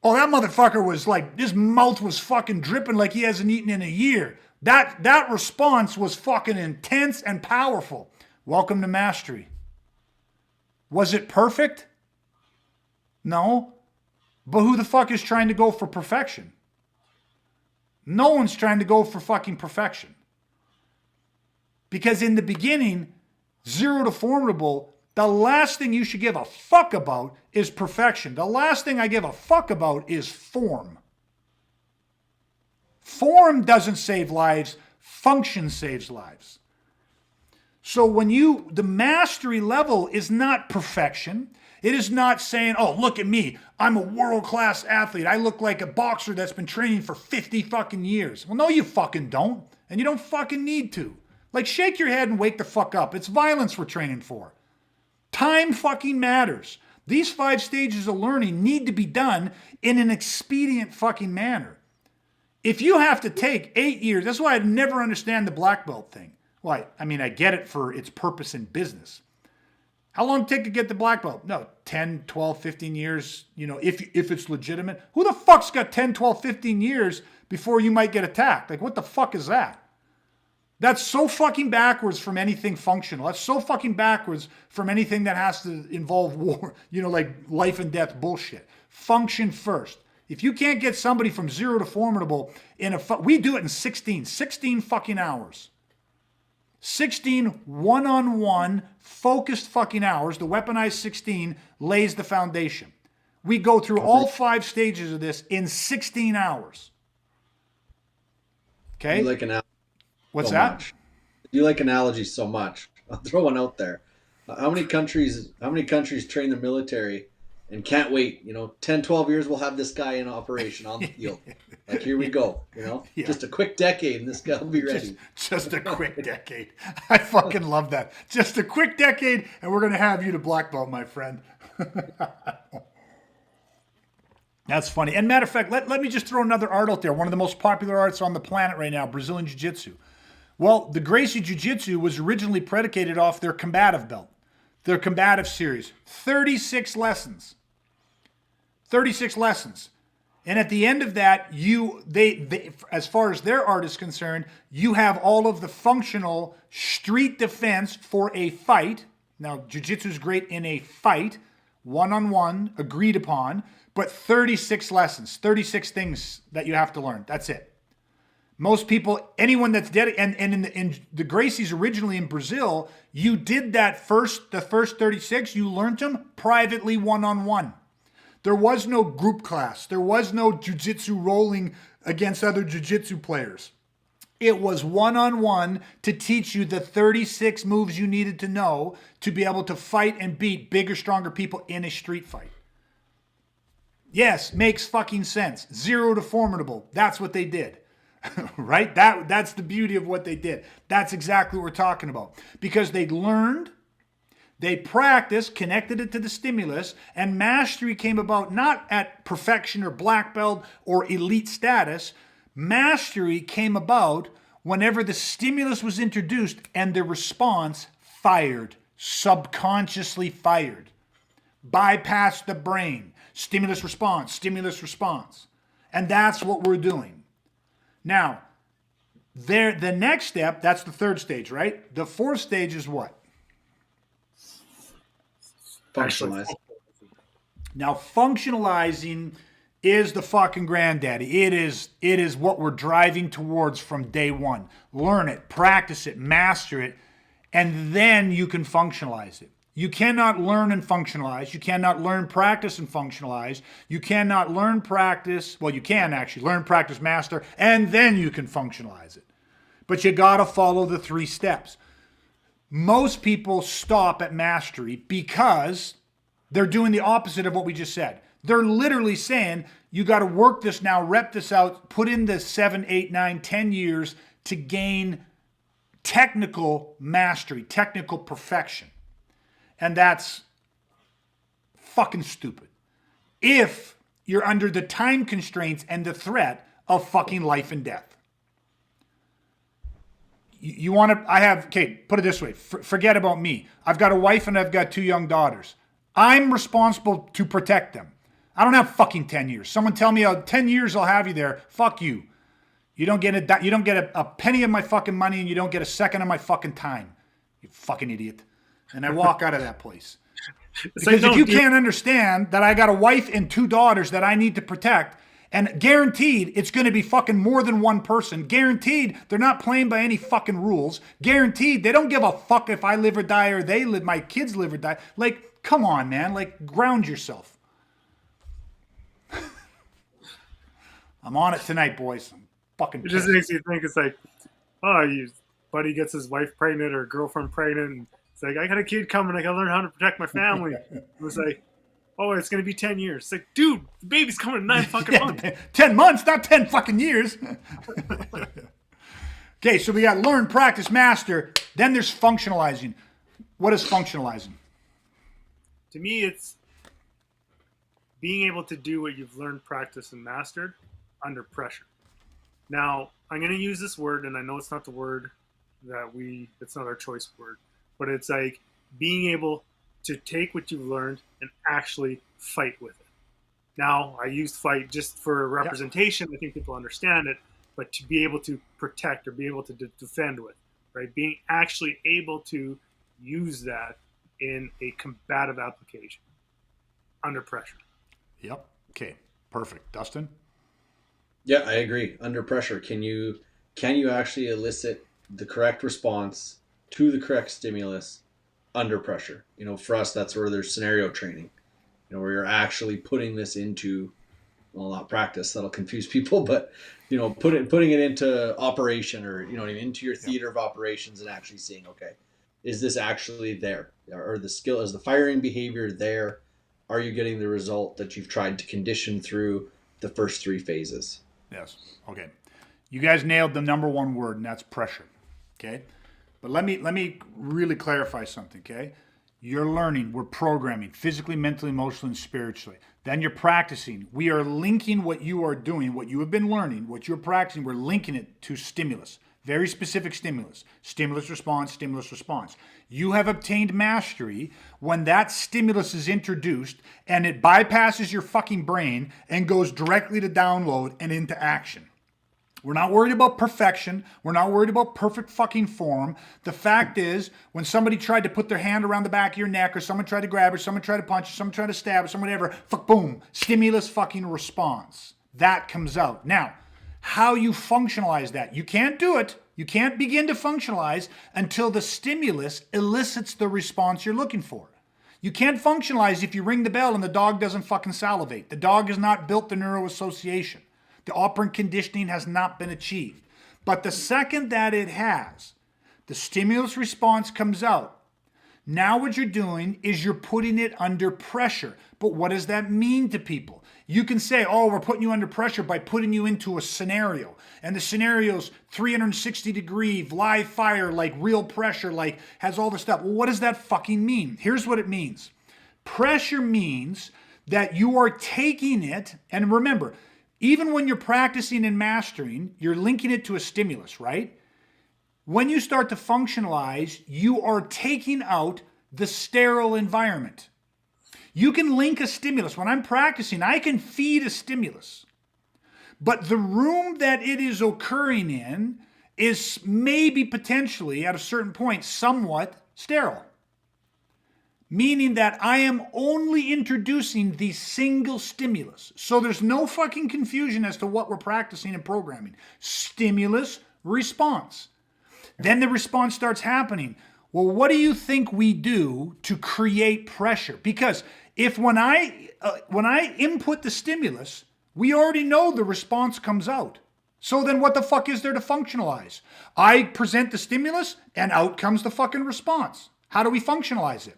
Oh, that motherfucker was like, his mouth was fucking dripping like he hasn't eaten in a year. That response was fucking intense and powerful. Welcome to mastery. Was it perfect? No. But who the fuck is trying to go for perfection? No one's trying to go for fucking perfection. Because in the beginning, 0 to formidable, the last thing you should give a fuck about is perfection. The last thing I give a fuck about is form. Form doesn't save lives, function saves lives. So when the mastery level is not perfection. It is not saying, oh, look at me. I'm a world-class athlete. I look like a boxer that's been training for 50 fucking years. Well, no, you fucking don't. And you don't fucking need to. Like, shake your head and wake the fuck up. It's violence we're training for. Time fucking matters. These 5 stages of learning need to be done in an expedient fucking manner. If you have to take 8 years, that's why I never understand the black belt thing. Why? I mean, I get it for its purpose in business. How long did it take to get the black belt? No, 10, 12, 15 years, if it's legitimate. Who the fuck's got 10, 12, 15 years before you might get attacked? Like, what the fuck is that? That's so fucking backwards from anything functional. That's so fucking backwards from anything that has to involve war, like life and death bullshit. Function first. If you can't get somebody from 0 to formidable we do it in 16 fucking hours. 16 one-on-one focused fucking hours. The weaponized 16 lays the foundation. We go through all 5 stages of this in 16 hours. Okay? You like analogy What's so that? much. You like analogies so much. I'll throw one out there. How many countries train their military and can't wait? 10, 12 years we'll have this guy in operation on the field. Like, here we go. Yeah. Just a quick decade and this guy will be ready. Just a quick decade. I fucking love that. Just a quick decade, and we're going to have you to black belt, my friend. That's funny. And matter of fact, let me just throw another art out there. One of the most popular arts on the planet right now, Brazilian Jiu-Jitsu. Well, the Gracie Jiu-Jitsu was originally predicated off their combative belt, their combative series. 36 lessons. 36 lessons. And at the end of that, they as far as their art is concerned, you have all of the functional street defense for a fight. Now, jiu-jitsu is great in a fight, one-on-one, agreed upon, but 36 lessons, 36 things that you have to learn. That's it. Most people, anyone that's dedicated, and in the Gracies originally in Brazil, you did that the first 36, you learned them privately, one-on-one. There was no group class. There was no jiu-jitsu rolling against other jiu-jitsu players. It was one-on-one to teach you the 36 moves you needed to know to be able to fight and beat bigger, stronger people in a street fight. Yes, makes fucking sense. 0 to formidable. That's what they did. Right? That's the beauty of what they did. That's exactly what we're talking about. Because they learned, they practiced, connected it to the stimulus, and mastery came about not at perfection or black belt or elite status. Mastery came about whenever the stimulus was introduced and the response fired, subconsciously fired, bypassed the brain. Stimulus response. And that's what we're doing. Now, the next step, that's the 3rd stage, right? The 4th stage is what? Functionalize. Now, functionalizing is the fucking granddaddy. It is what we're driving towards from day one. Learn it, practice it, master it, and then you can functionalize it. You cannot learn and functionalize. You cannot learn, practice, and functionalize. You cannot learn, practice. Well, you can actually learn, practice, master, and then you can functionalize it. But you got to follow the 3 steps. Most people stop at mastery because they're doing the opposite of what we just said. They're literally saying, you got to work this now, rep this out, put in the 7, 8, 9, 10 years to gain technical mastery, technical perfection. And that's fucking stupid. If you're under the time constraints and the threat of fucking life and death. You want to, put it this way. Forget about me. I've got a wife and I've got 2 young daughters. I'm responsible to protect them. I don't have fucking 10 years. Someone tell me 10 years I'll have you there. Fuck you. You don't get a penny of my fucking money and you don't get a second of my fucking time. You fucking idiot. And I walk out of that place. Because if you can't understand that I got a wife and 2 daughters that I need to protect, and guaranteed it's going to be fucking more than one person. Guaranteed they're not playing by any fucking rules. Guaranteed they don't give a fuck if I live or die or my kids live or die. Like, come on, man. Like, ground yourself. I'm on it tonight, boys. I'm fucking It just pissed. makes you think it's like, buddy gets his wife pregnant or girlfriend pregnant. And it's like, I got a kid coming. I got to learn how to protect my family. It was like, oh, it's going to be 10 years. It's like, dude, the baby's coming in 9 fucking months. 10 months, not 10 fucking years. Okay, so we got learn, practice, master. Then there's functionalizing. What is functionalizing? To me, it's being able to do what you've learned, practiced, and mastered under pressure. Now, I'm going to use this word, and I know it's not the word it's not our choice word, but it's like being able to take what you've learned and actually fight with it. Now, I used fight just for representation. I think people understand it, but to be able to protect or be able to defend with, right? Being actually able to use that in a combative application under pressure. Yep. Okay. Perfect. Dustin? Yeah, I agree. Under pressure, can you actually elicit the correct response to the correct stimulus under pressure? You know, for us, that's where there's scenario training. You know, where you're actually putting this into, well, not practice, that'll confuse people, but you know, putting it into operation, or you know, into your theater of operations, and actually seeing, okay, is this actually there, or the skill, is the firing behavior there? Are you getting the result that you've tried to condition through the first three phases? Yes. Okay. You guys nailed the number one word, and that's pressure. Okay. But let me really clarify something. Okay. You're learning. We're programming physically, mentally, emotionally, and spiritually. Then you're practicing. We are linking what you are doing, what you have been learning, what you're practicing. We're linking it to stimulus. Very specific stimulus. Stimulus response, stimulus response. You have obtained mastery when that stimulus is introduced and it bypasses your fucking brain and goes directly to download and into action. We're not worried about perfection. We're not worried about perfect fucking form. The fact is, when somebody tried to put their hand around the back of your neck, or someone tried to grab it, someone tried to punch you, someone tried to stab it, someone whatever, fuck, boom, stimulus fucking response. That comes out. Now, how you functionalize that. You can't do it. You can't begin to functionalize until the stimulus elicits the response you're looking for. You can't functionalize if you ring the bell and the dog doesn't fucking salivate. The dog has not built the neuroassociation. The operant conditioning has not been achieved. But the second that it has, the stimulus response comes out. Now what you're doing is you're putting it under pressure. But what does that mean to people? You can say, oh, we're putting you under pressure by putting you into a scenario. And the scenario's 360-degree, live fire, like real pressure, like has all this stuff. Well, what does that fucking mean? Here's what it means. Pressure means that you are taking it, and remember, even when you're practicing and mastering, you're linking it to a stimulus, right? When you start to functionalize, you are taking out the sterile environment. You can link a stimulus. When I'm practicing, I can feed a stimulus. But the room that it is occurring in is maybe potentially, at a certain point, somewhat sterile. Meaning that I am only introducing the single stimulus. So there's no fucking confusion as to what we're practicing and programming. Stimulus, response. Then the response starts happening. Well, what do you think we do to create pressure? Because if when I input the stimulus, we already know the response comes out. So then what the fuck is there to functionalize? I present the stimulus and out comes the fucking response. How do we functionalize it?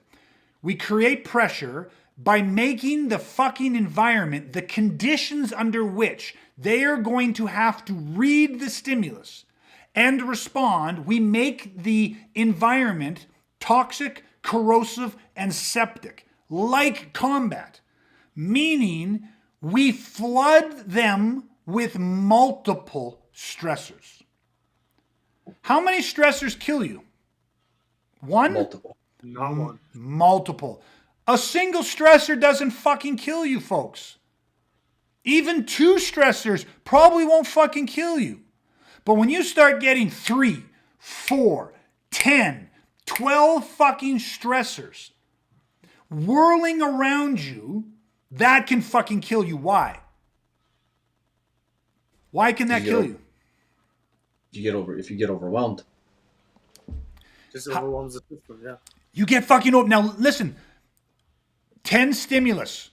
We create pressure by making the fucking environment, the conditions under which they are going to have to read the stimulus and respond. We make the environment toxic, corrosive, and septic, like combat. Meaning we flood them with multiple stressors. How many stressors kill you? One? Multiple. Not one. Multiple. A single stressor doesn't fucking kill you, folks. Even two stressors probably won't fucking kill you. But when you start getting 3, 4, 10, 12 fucking stressors whirling around you, that can fucking kill you. Why? Why can that kill you? If you get overwhelmed. Just overwhelms the system, yeah. You get fucking over. Now listen, 10 stimulus.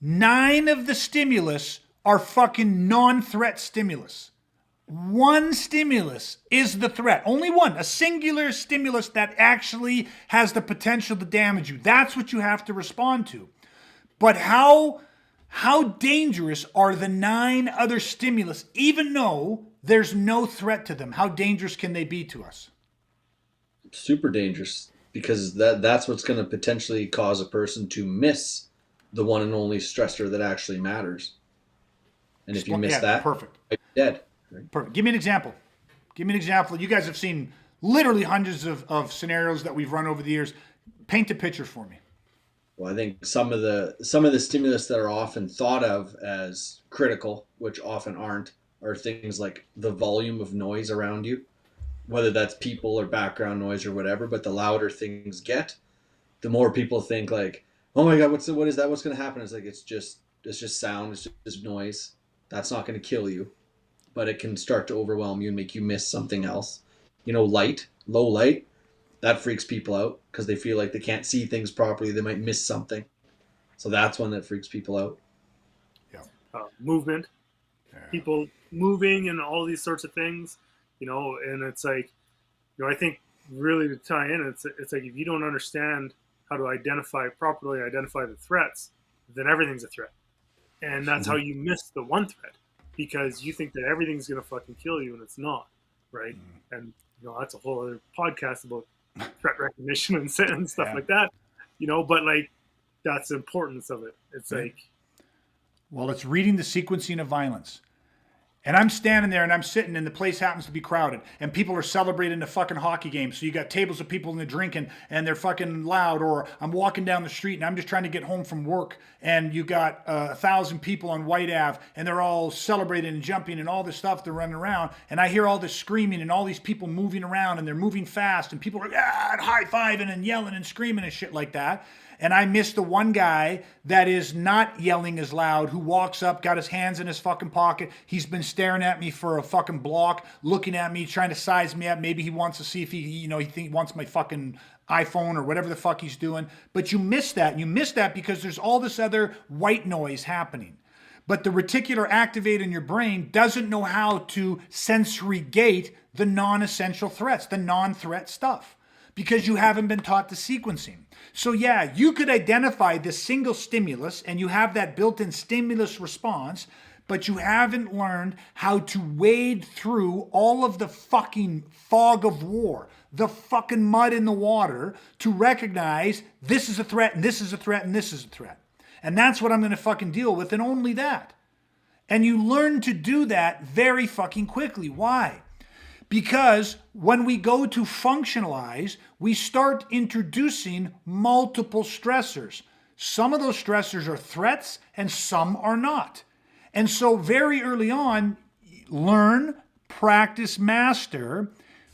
9 of the stimulus are fucking non-threat stimulus. 1 stimulus is the threat. Only one, a singular stimulus that actually has the potential to damage you. That's what you have to respond to. But how dangerous are the 9 other stimulus, even though there's no threat to them? How dangerous can they be to us? Super dangerous, because that's what's going to potentially cause a person to miss the one and only stressor that actually matters. And if you miss that, perfect. dead. Perfect. Give me an example. Give me an example. You guys have seen literally hundreds of scenarios that we've run over the years. Paint a picture for me. Well, I think some of the stimulus that are often thought of as critical, which often aren't, are things like the volume of noise around you, whether that's people or background noise or whatever. But the louder things get, the more people think like, "Oh my God, what is that? What's going to happen?" It's like it's just sound, it's just noise. That's not going to kill you, but it can start to overwhelm you and make you miss something else. Light, low light, that freaks people out because they feel like they can't see things properly. They might miss something. So that's one that freaks people out. Movement, people moving and all these sorts of things, and it's like, I think really to tie in, it's like if you don't understand how to properly identify the threats, then everything's a threat. And that's how you miss the one threat, because you think that everything's going to fucking kill you and it's not, right? And, that's a whole other podcast about threat recognition and stuff like that, but like that's the importance of it. It's like, well, it's reading the sequencing of violence. And I'm standing there and I'm sitting and the place happens to be crowded and people are celebrating a fucking hockey game. So you got tables of people and they're drinking and they're fucking loud. Or I'm walking down the street and I'm just trying to get home from work and you got 1,000 people on White Ave and they're all celebrating and jumping and all this stuff. They're running around and I hear all this screaming and all these people moving around and they're moving fast and people are high-fiving and yelling and screaming and shit like that. And I miss the one guy that is not yelling as loud, who walks up, got his hands in his fucking pocket. He's been staring at me for a fucking block, looking at me, trying to size me up. Maybe he wants to see if he wants my fucking iPhone or whatever the fuck he's doing. But you miss that. You miss that because there's all this other white noise happening. But the reticular activator in your brain doesn't know how to sensory gate the non-essential threats, the non-threat stuff, because you haven't been taught the sequencing. So yeah, you could identify this single stimulus and you have that built-in stimulus response, but you haven't learned how to wade through all of the fucking fog of war, the fucking mud in the water, to recognize this is a threat and this is a threat and this is a threat. And that's what I'm going to fucking deal with, and only that. And you learn to do that very fucking quickly. Why? Because when we go to functionalize, we start introducing multiple stressors. Some of those stressors are threats and some are not. And so very early on, learn, practice, master,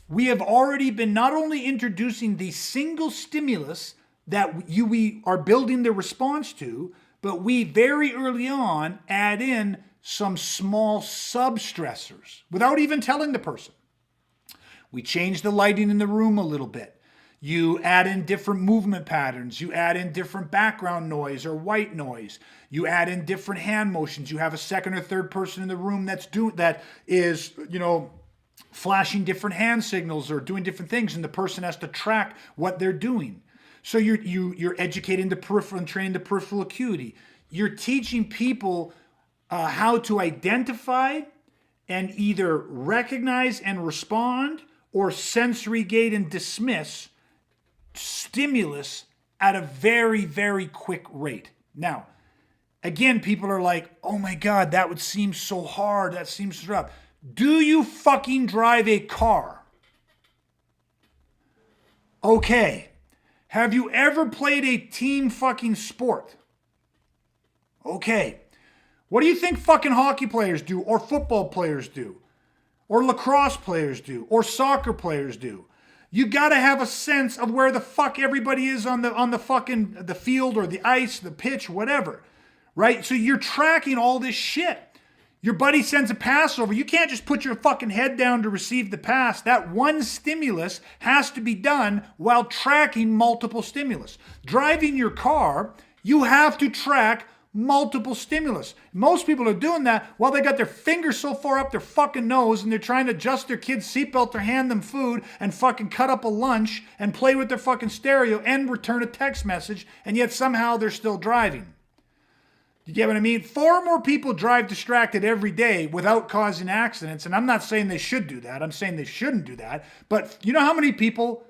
we have already been not only introducing the single stimulus that we are building the response to, but we very early on add in some small sub-stressors without even telling the person. We change the lighting in the room a little bit. You add in different movement patterns. You add in different background noise or white noise. You add in different hand motions. You have a second or third person in the room that is flashing different hand signals or doing different things, and the person has to track what they're doing. So you're educating the peripheral and training the peripheral acuity. You're teaching people how to identify and either recognize and respond or sensory gate and dismiss stimulus at a very, very quick rate. Now, again, people are like, oh my God, that would seem so hard. That seems so rough. Do you fucking drive a car? Okay. Have you ever played a team fucking sport? Okay. What do you think fucking hockey players do, or football players do, or lacrosse players do, or soccer players do? You got to have a sense of where the fuck everybody is on the fucking the field or the ice, the pitch, whatever, right? So you're tracking all this shit. Your buddy sends a pass over. You can't just put your fucking head down to receive the pass. That one stimulus has to be done while tracking multiple stimulus. Driving your car, you have to track multiple stimulus. Most people are doing that while they got their fingers so far up their fucking nose and they're trying to adjust their kid's seatbelt or hand them food and fucking cut up a lunch and play with their fucking stereo and return a text message, and yet somehow they're still driving. You get what I mean? Far more people drive distracted every day without causing accidents, and I'm not saying they should do that. I'm saying they shouldn't do that. But you know how many people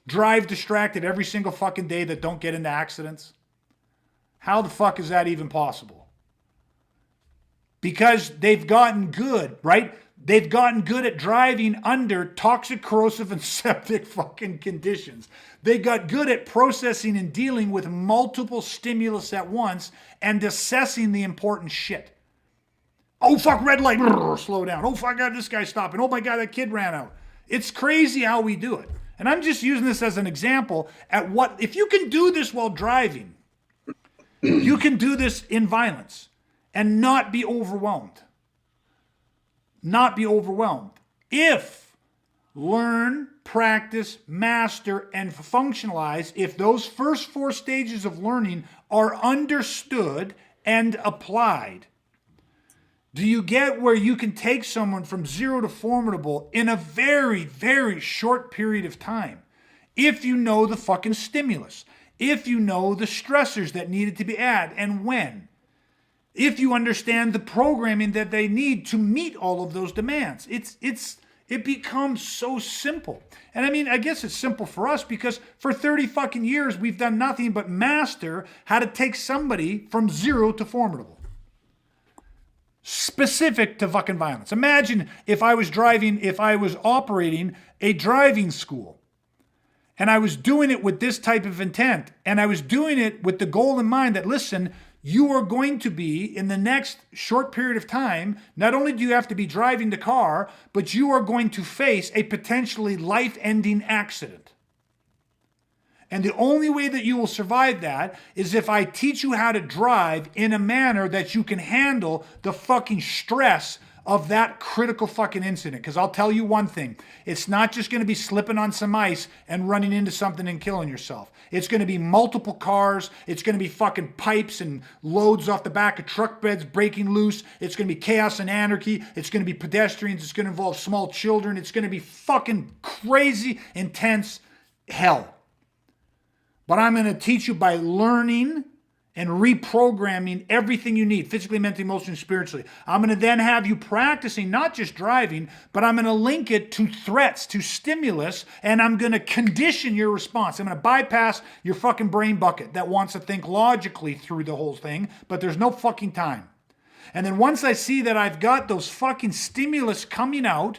drive distracted every single fucking day that don't get into accidents? How the fuck is that even possible? because they've gotten good, right? They've gotten good at driving under toxic, corrosive, and septic fucking conditions. They got good at processing and dealing with multiple stimulus at once and assessing the important shit. Oh, fuck, red light, slow down. Oh, fuck, God, this guy's stopping. Oh, my God, that kid ran out. It's crazy how we do it. And I'm just using this as an example at what, if you can do this while driving, you can do this in violence and not be overwhelmed. Not be overwhelmed. If learn, practice, master, and functionalize, if those first 4 stages of learning are understood and applied, do you get where you can take someone from 0 to formidable in a very, very short period of time? If you know the fucking stimulus, if you know the stressors that needed to be added and when, if you understand the programming that they need to meet all of those demands. It becomes so simple. And I mean, I guess it's simple for us because for 30 fucking years, we've done nothing but master how to take somebody from 0 to formidable. Specific to fucking violence. Imagine if I was operating a driving school and I was doing it with this type of intent and I was doing it with the goal in mind that, listen, you are going to be, in the next short period of time, not only do you have to be driving the car, but you are going to face a potentially life-ending accident. And the only way that you will survive that is if I teach you how to drive in a manner that you can handle the fucking stress of that critical fucking incident. Because I'll tell you one thing, it's not just going to be slipping on some ice and running into something and killing yourself. It's going to be multiple cars. It's going to be fucking pipes and loads off the back of truck beds breaking loose. It's going to be chaos and anarchy. It's going to be pedestrians. It's going to involve small children. It's going to be fucking crazy, intense hell. But I'm going to teach you by learning and reprogramming everything you need, physically, mentally, emotionally, spiritually. I'm going to then have you practicing not just driving, but I'm going to link it to threats, to stimulus, and I'm going to condition your response. I'm going to bypass your fucking brain bucket that wants to think logically through the whole thing, but there's no fucking time. And then once I see that I've got those fucking stimulus coming out,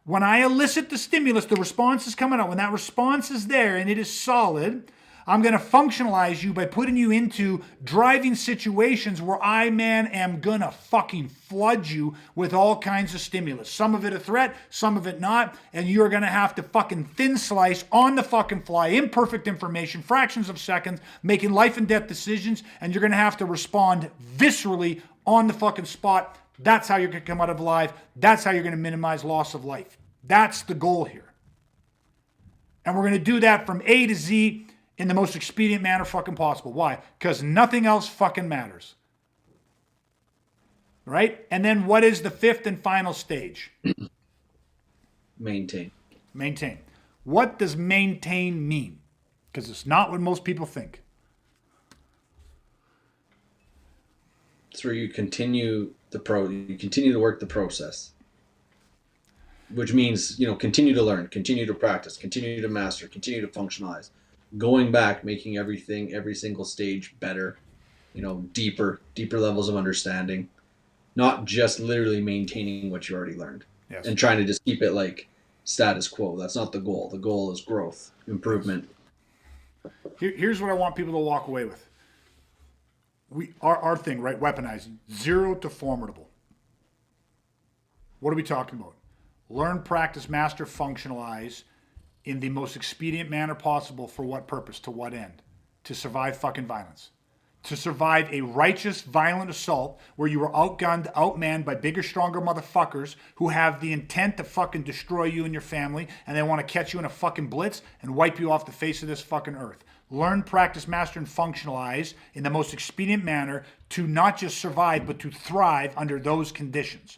when I elicit the stimulus, the response is coming out. When that response is there and it is solid, I'm going to functionalize you by putting you into driving situations where I, man, am going to fucking flood you with all kinds of stimulus. Some of it a threat, some of it not, and you're going to have to fucking thin slice on the fucking fly, imperfect information, fractions of seconds, making life and death decisions, and you're going to have to respond viscerally on the fucking spot. That's how you're going to come out of alive. That's how you're going to minimize loss of life. That's the goal here. And we're going to do that from A to Z in the most expedient manner fucking possible. Why? Because nothing else fucking matters. Right? And then what is the 5th and final stage? Maintain. Maintain. What does maintain mean? Because it's not what most people think. It's where you continue to work the process. Which means, continue to learn, continue to practice, continue to master, continue to functionalize. Going back, making everything, every single stage better, deeper levels of understanding, not just literally maintaining what you already learned. Yes. And trying to just keep it like status quo. That's not the goal. The goal is growth, improvement. Here's what I want people to walk away with. Our thing, right? Weaponizing. 0 to formidable. What are we talking about? Learn, practice, master, functionalize in the most expedient manner possible. For what purpose? To what end? To survive fucking violence. To survive a righteous, violent assault where you were outgunned, outmanned by bigger, stronger motherfuckers who have the intent to fucking destroy you and your family, and they want to catch you in a fucking blitz and wipe you off the face of this fucking earth. Learn, practice, master, and functionalize in the most expedient manner to not just survive, but to thrive under those conditions.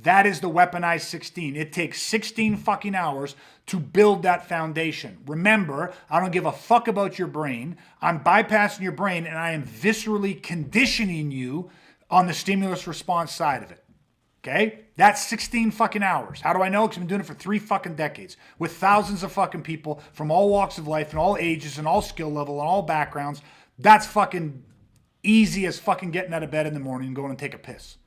That is the weaponized 16. It takes 16 fucking hours to build that foundation. Remember, I don't give a fuck about your brain. I'm bypassing your brain and I am viscerally conditioning you on the stimulus response side of it. Okay? That's 16 fucking hours. How do I know? Because I've been doing it for 3 fucking decades with thousands of fucking people from all walks of life and all ages and all skill level and all backgrounds. That's fucking easy as fucking getting out of bed in the morning and going and take a piss.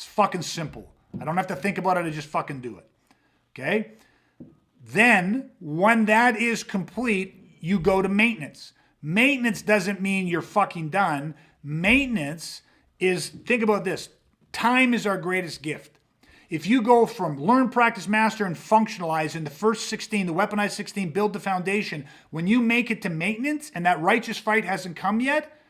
It's fucking simple. I don't have to think about it. I just fucking do it. Okay? Then, when that is complete, you go to maintenance. Maintenance doesn't mean you're fucking done. Maintenance is, think about this. Time is our greatest gift. If you go from learn, practice, master, and functionalize in the first 16, the weaponized 16, build the foundation, when you make it to maintenance and that righteous fight hasn't come yet,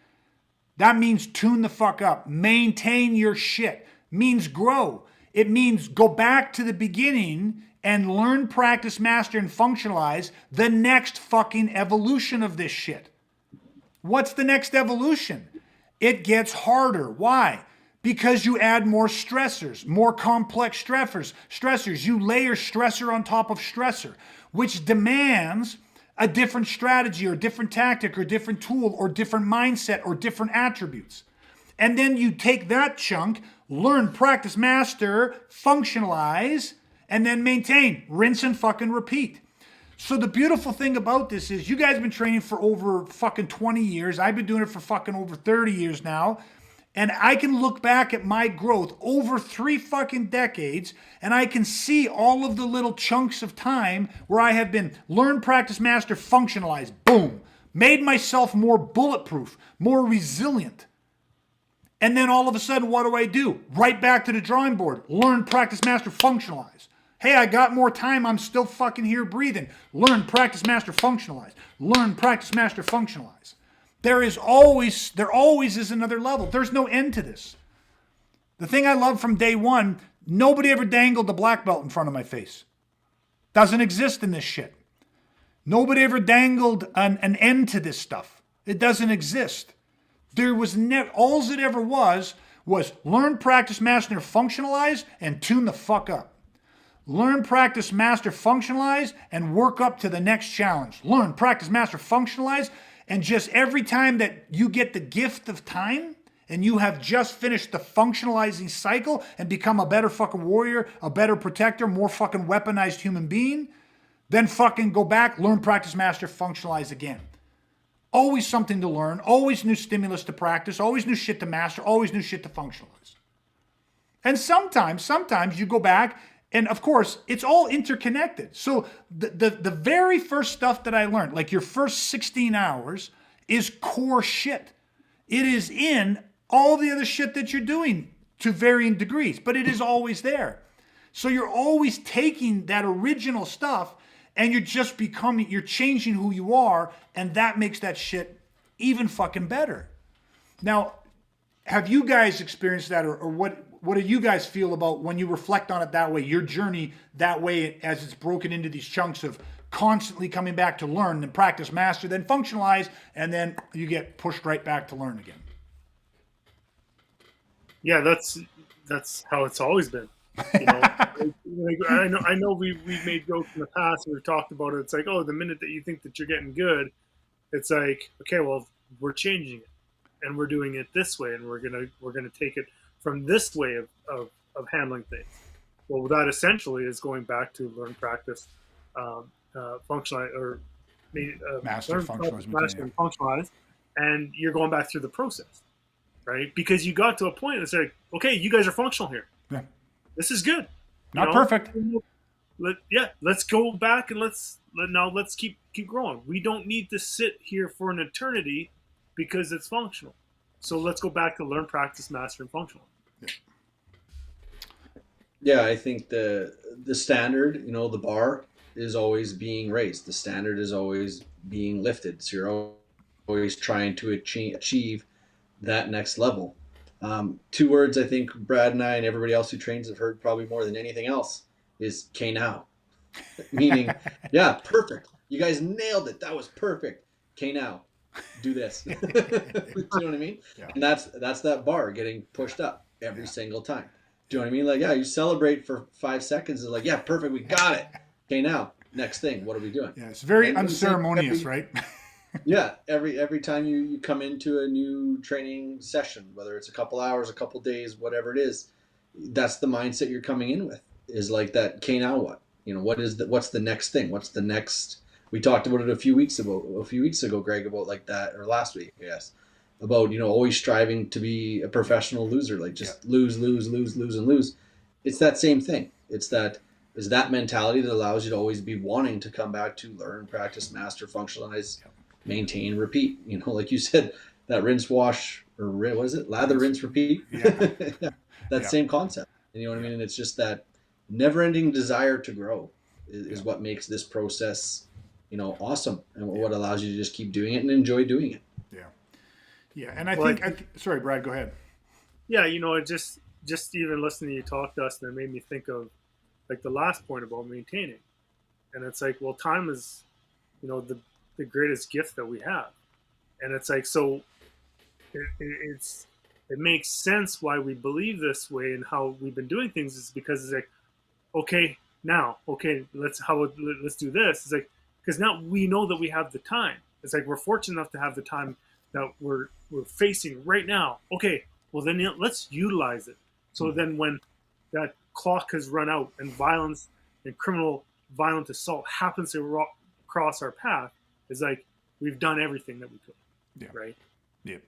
that means tune the fuck up. Maintain your shit. Means grow. It means go back to the beginning and learn, practice, master, and functionalize the next fucking evolution of this shit. What's the next evolution? It gets harder. Why? Because you add more stressors, more complex stressors. You layer stressor on top of stressor, which demands a different strategy or different tactic or different tool or different mindset or different attributes. And then you take that chunk, learn, practice, master, functionalize, and then maintain, rinse and fucking repeat. So the beautiful thing about this is you guys have been training for over fucking 20 years. I've been doing it for fucking over 30 years now. And I can look back at my growth over 3 fucking decades, and I can see all of the little chunks of time where I have been learn, practice, master, functionalize, boom, made myself more bulletproof, more resilient. And then all of a sudden, what do? Right back to the drawing board. Learn, practice, master, functionalize. Hey, I got more time. I'm still fucking here breathing. Learn, practice, master, functionalize. Learn, practice, master, functionalize. There always is another level. There's no end to this. The thing I love from day one, nobody ever dangled the black belt in front of my face. Doesn't exist in this shit. Nobody ever dangled an end to this stuff. It doesn't exist. There was never, all it ever was learn, practice, master, functionalize, and tune the fuck up. Learn, practice, master, functionalize, and work up to the next challenge. Learn, practice, master, functionalize, and just every time that you get the gift of time and you have just finished the functionalizing cycle and become a better fucking warrior, a better protector, more fucking weaponized human being, then fucking go back, learn, practice, master, functionalize again. Always something to learn, always new stimulus to practice, always new shit to master, always new shit to functionalize. And sometimes you go back, and of course, it's all interconnected. So the very first stuff that I learned, like your first 16 hours, is core shit. It is in all the other shit that you're doing to varying degrees, but it is always there. So you're always taking that original stuff and you're changing who you are, and that makes that shit even fucking better. Now, have you guys experienced that, or what do you guys feel about when you reflect on it that way, your journey that way as it's broken into these chunks of constantly coming back to learn, then practice, master, then functionalize, and then you get pushed right back to learn again? Yeah, that's how it's always been. You know, I know we've made jokes in the past and we've talked about it. It's like, oh, the minute that you think that you're getting good, it's like, okay, well, we're changing it and we're doing it this way, and we're gonna take it from this way of handling things. Well, that essentially is going back to learn, practice, functionalize, or Master, learn, functionalize, master, and functionalize, and you're going back through the process, right? Because you got to a point that's like, okay, you guys are functional here. Yeah. This is good. Not perfect. Let's go back and let's keep growing. We don't need to sit here for an eternity because it's functional. So let's go back to learn, practice, master, and functional. Yeah, I think the standard, the bar is always being raised. The standard is always being lifted. So you're always trying to achieve that next level. 2 words I think Brad and I and everybody else who trains have heard probably more than anything else is "K now," meaning, yeah, perfect. You guys nailed it. That was perfect. K now, do this. You know what I mean? Yeah. And that's that bar getting pushed up every single time. Do you know what I mean? Like, yeah, you celebrate for 5 seconds. It's like, yeah, perfect. We got it. Okay, now next thing. What are we doing? Yeah, it's very unceremonious, right? Yeah, every time you come into a new training session, whether it's a couple hours, a couple days, whatever it is, that's the mindset you're coming in with. Is like that. Okay, now what? What's the next thing? What's the next? We talked about it a few weeks ago, Greg, about like that, or last week, I guess. about, always striving to be a professional loser, like just lose, lose, lose, lose, and lose. It's that same thing. It's that mentality that allows you to always be wanting to come back to learn, practice, master, functionalize, maintain, repeat. Like you said, that rinse, wash, or what is it? Lather, rinse, repeat. Yeah. That same concept. You know what I mean? And it's just that never-ending desire to grow is what makes this process, awesome, and what allows you to just keep doing it and enjoy doing it. Yeah. And I think, sorry, Brad, go ahead. Yeah, it just even listening to you talk, Dustin, it made me think of like the last point about maintaining. And it's like, well, time is, the greatest gift that we have. And it's like, so it makes sense why we believe this way and how we've been doing things is because it's like, okay, let's do this. It's like, because now we know that we have the time. It's like, we're fortunate enough to have the time that we're facing right now. Okay, well then let's utilize it. So then when that clock has run out and violence and criminal violent assault happens to cross our path, it's like we've done everything that we could. Right? Yeah.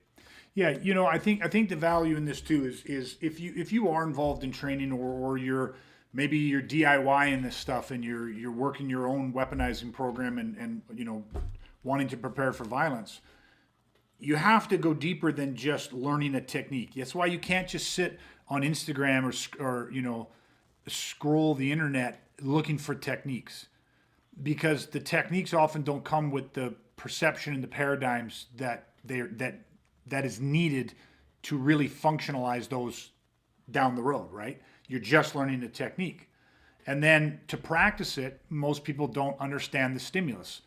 I think the value in this too is if you are involved in training or you're DIY in this stuff and you're working your own weaponizing program and wanting to prepare for violence, you have to go deeper than just learning a technique. That's why you can't just sit on Instagram or scroll the internet looking for techniques, because the techniques often don't come with the perception and the paradigms that is needed to really functionalize those down the road, right? You're just learning the technique. And then to practice it, most people don't understand the stimulus.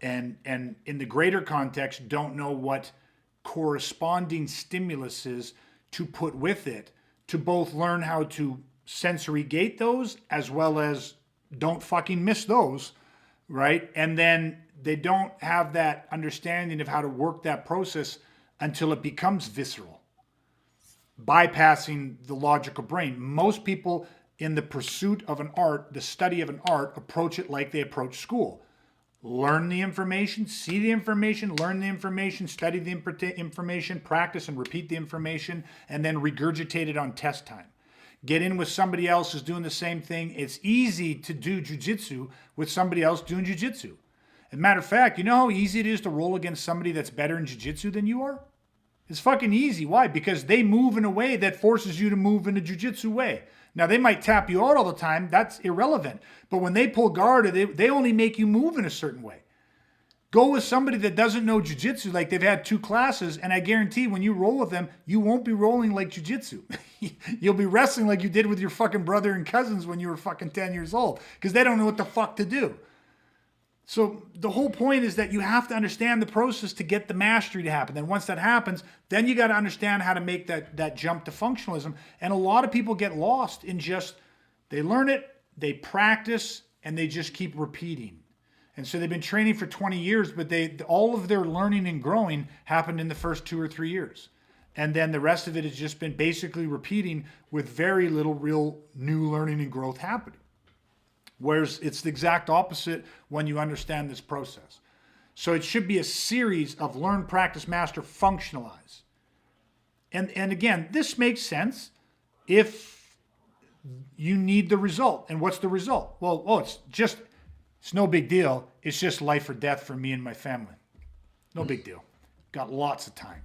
And in the greater context, don't know what corresponding stimulus is to put with it, to both learn how to sensory gate those as well as don't fucking miss those, right? And then they don't have that understanding of how to work that process until it becomes visceral, bypassing the logical brain. Most people in the pursuit of an art, the study of an art, approach it like they approach school. Learn the information, see the information, learn the information, study the information, practice and repeat the information, and then regurgitate it on test time. Get in with somebody else who's doing the same thing. It's easy to do jujitsu with somebody else doing jujitsu. As a matter of fact, you know how easy it is to roll against somebody that's better in jujitsu than you are? It's fucking easy. Why? Because they move in a way that forces you to move in a jujitsu way. Now, they might tap you out all the time. That's irrelevant. But when they pull guard, they only make you move in a certain way. Go with somebody that doesn't know jiu-jitsu, like they've had 2 classes, and I guarantee when you roll with them, you won't be rolling like jiu-jitsu. You'll be wrestling like you did with your fucking brother and cousins when you were fucking 10 years old, because they don't know what the fuck to do. So the whole point is that you have to understand the process to get the mastery to happen. Then once that happens, then you got to understand how to make that jump to functionalism. And a lot of people get lost in just, they learn it, they practice, and they just keep repeating. And so they've been training for 20 years, but all of their learning and growing happened in the first 2 or 3 years. And then the rest of it has just been basically repeating with very little real new learning and growth happening. Whereas it's the exact opposite when you understand this process. So it should be a series of learn, practice, master, functionalize. And again, this makes sense if you need the result. And what's the result? Well, it's no big deal. It's just life or death for me and my family. No big deal. Got lots of time.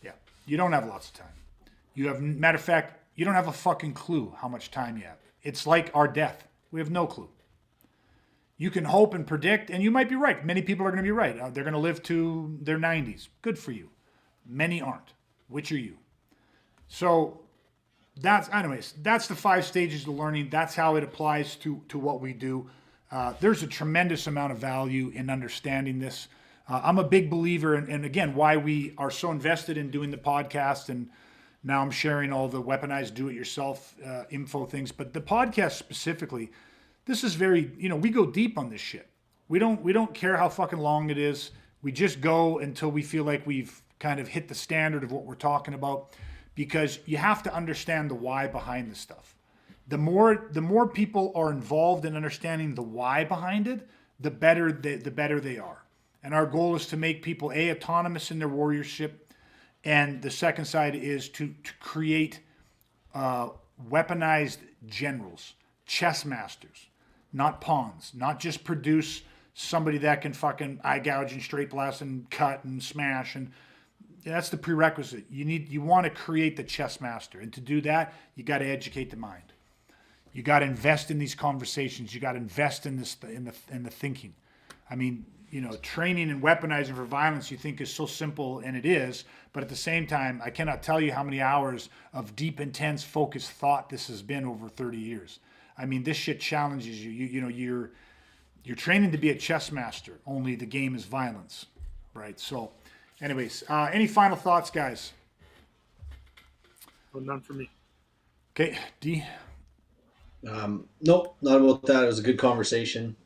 Yeah, you don't have lots of time. Matter of fact, you don't have a fucking clue how much time you have. It's like our death. We have no clue. You can hope and predict, and you might be right. Many people are going to be right. They're going to live to their 90s. Good for you. Many aren't. Which are you? So that's the 5 stages of learning. That's how it applies to what we do. There's a tremendous amount of value in understanding this. I'm a big believer, and again, why we are so invested in doing the podcast, and now I'm sharing all the weaponized do-it-yourself info things. But the podcast specifically, this is very, we go deep on this shit. We don't care how fucking long it is. We just go until we feel like we've kind of hit the standard of what we're talking about, because you have to understand the why behind the stuff. The more people are involved in understanding the why behind it, the better they are. And our goal is to make people autonomous in their warriorship. And the second side is to create weaponized generals, chess masters, not pawns, not just produce somebody that can fucking eye gouge and straight blast and cut and smash. And that's the prerequisite. You want to create the chess master. And to do that, you got to educate the mind. You got to invest in these conversations. You got to invest in this, in the thinking. I mean, training and weaponizing for violence you think is so simple, and it is, but at the same time, I cannot tell you how many hours of deep, intense, focused thought this has been over 30 years. I mean, this shit challenges you. You're training to be a chess master, only the game is violence, right? So, anyways, any final thoughts, guys? Well, none for me. Okay, D? Nope, not about that. It was a good conversation.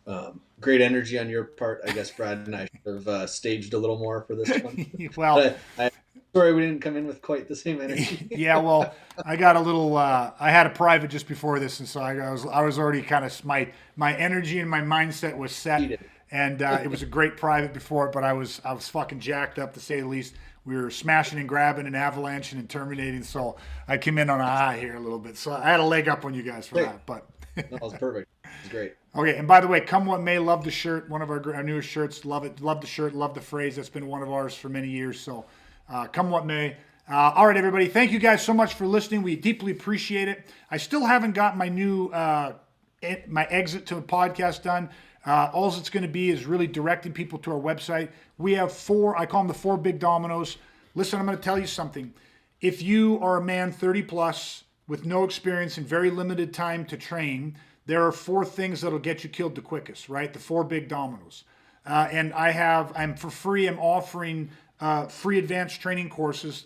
Great energy on your part. I guess Brad and I should have staged a little more for this one. Well, I'm sorry we didn't come in with quite the same energy. Yeah, well, I got a little. I had a private just before this, and so I was already kind of my energy and my mindset was set, and it was a great private before it. But I was fucking jacked up, to say the least. We were smashing and grabbing and avalanching and terminating, so I came in on a high here a little bit. So I had a leg up on you guys for that. But that was perfect. It was great. Okay, and by the way, come what may, love the shirt. One of our newest shirts. Love it. Love the shirt. Love the phrase. That's been one of ours for many years. So come what may. All right, everybody. Thank you guys so much for listening. We deeply appreciate it. I still haven't got my new my exit to a podcast done. All it's going to be is really directing people to our website. We have 4, I call them the 4 big dominoes. Listen, I'm going to tell you something. If you are a man 30 plus with no experience and very limited time to train, there are 4 things that'll get you killed the quickest, right? The 4 big dominoes. And I'm for free, I'm offering free advanced training courses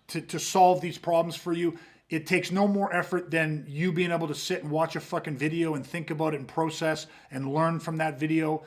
to solve these problems for you. It takes no more effort than you being able to sit and watch a fucking video and think about it and process and learn from that video.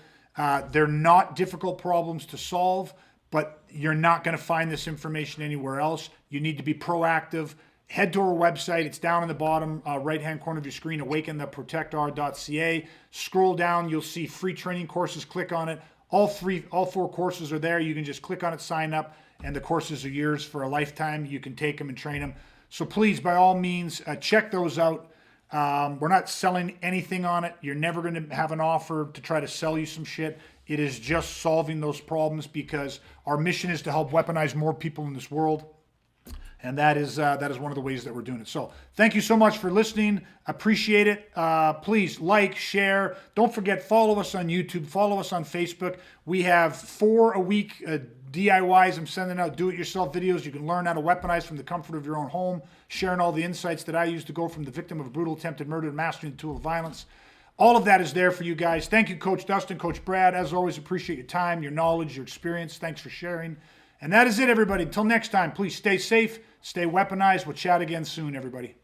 They're not difficult problems to solve, but you're not going to find this information anywhere else. You need to be proactive. Head to our website. It's down in the bottom right-hand corner of your screen, awakentheprotector.ca. Scroll down. You'll see free training courses. Click on it. All 4 courses are there. You can just click on it, sign up, and the courses are yours for a lifetime. You can take them and train them. So please, by all means, check those out. We're not selling anything on it. You're never going to have an offer to try to sell you some shit. It is just solving those problems, because our mission is to help weaponize more people in this world. And that is one of the ways that we're doing it. So thank you so much for listening. Appreciate it. Please like, share. Don't forget, follow us on YouTube. Follow us on Facebook. We have 4 a week DIYs. I'm sending out do-it-yourself videos. You can learn how to weaponize from the comfort of your own home, sharing all the insights that I use to go from the victim of a brutal attempted murder to mastering the tool of violence. All of that is there for you guys. Thank you, Coach Dustin, Coach Brad. As always, appreciate your time, your knowledge, your experience. Thanks for sharing. And that is it, everybody. Until next time, please stay safe, stay weaponized. We'll chat again soon, everybody.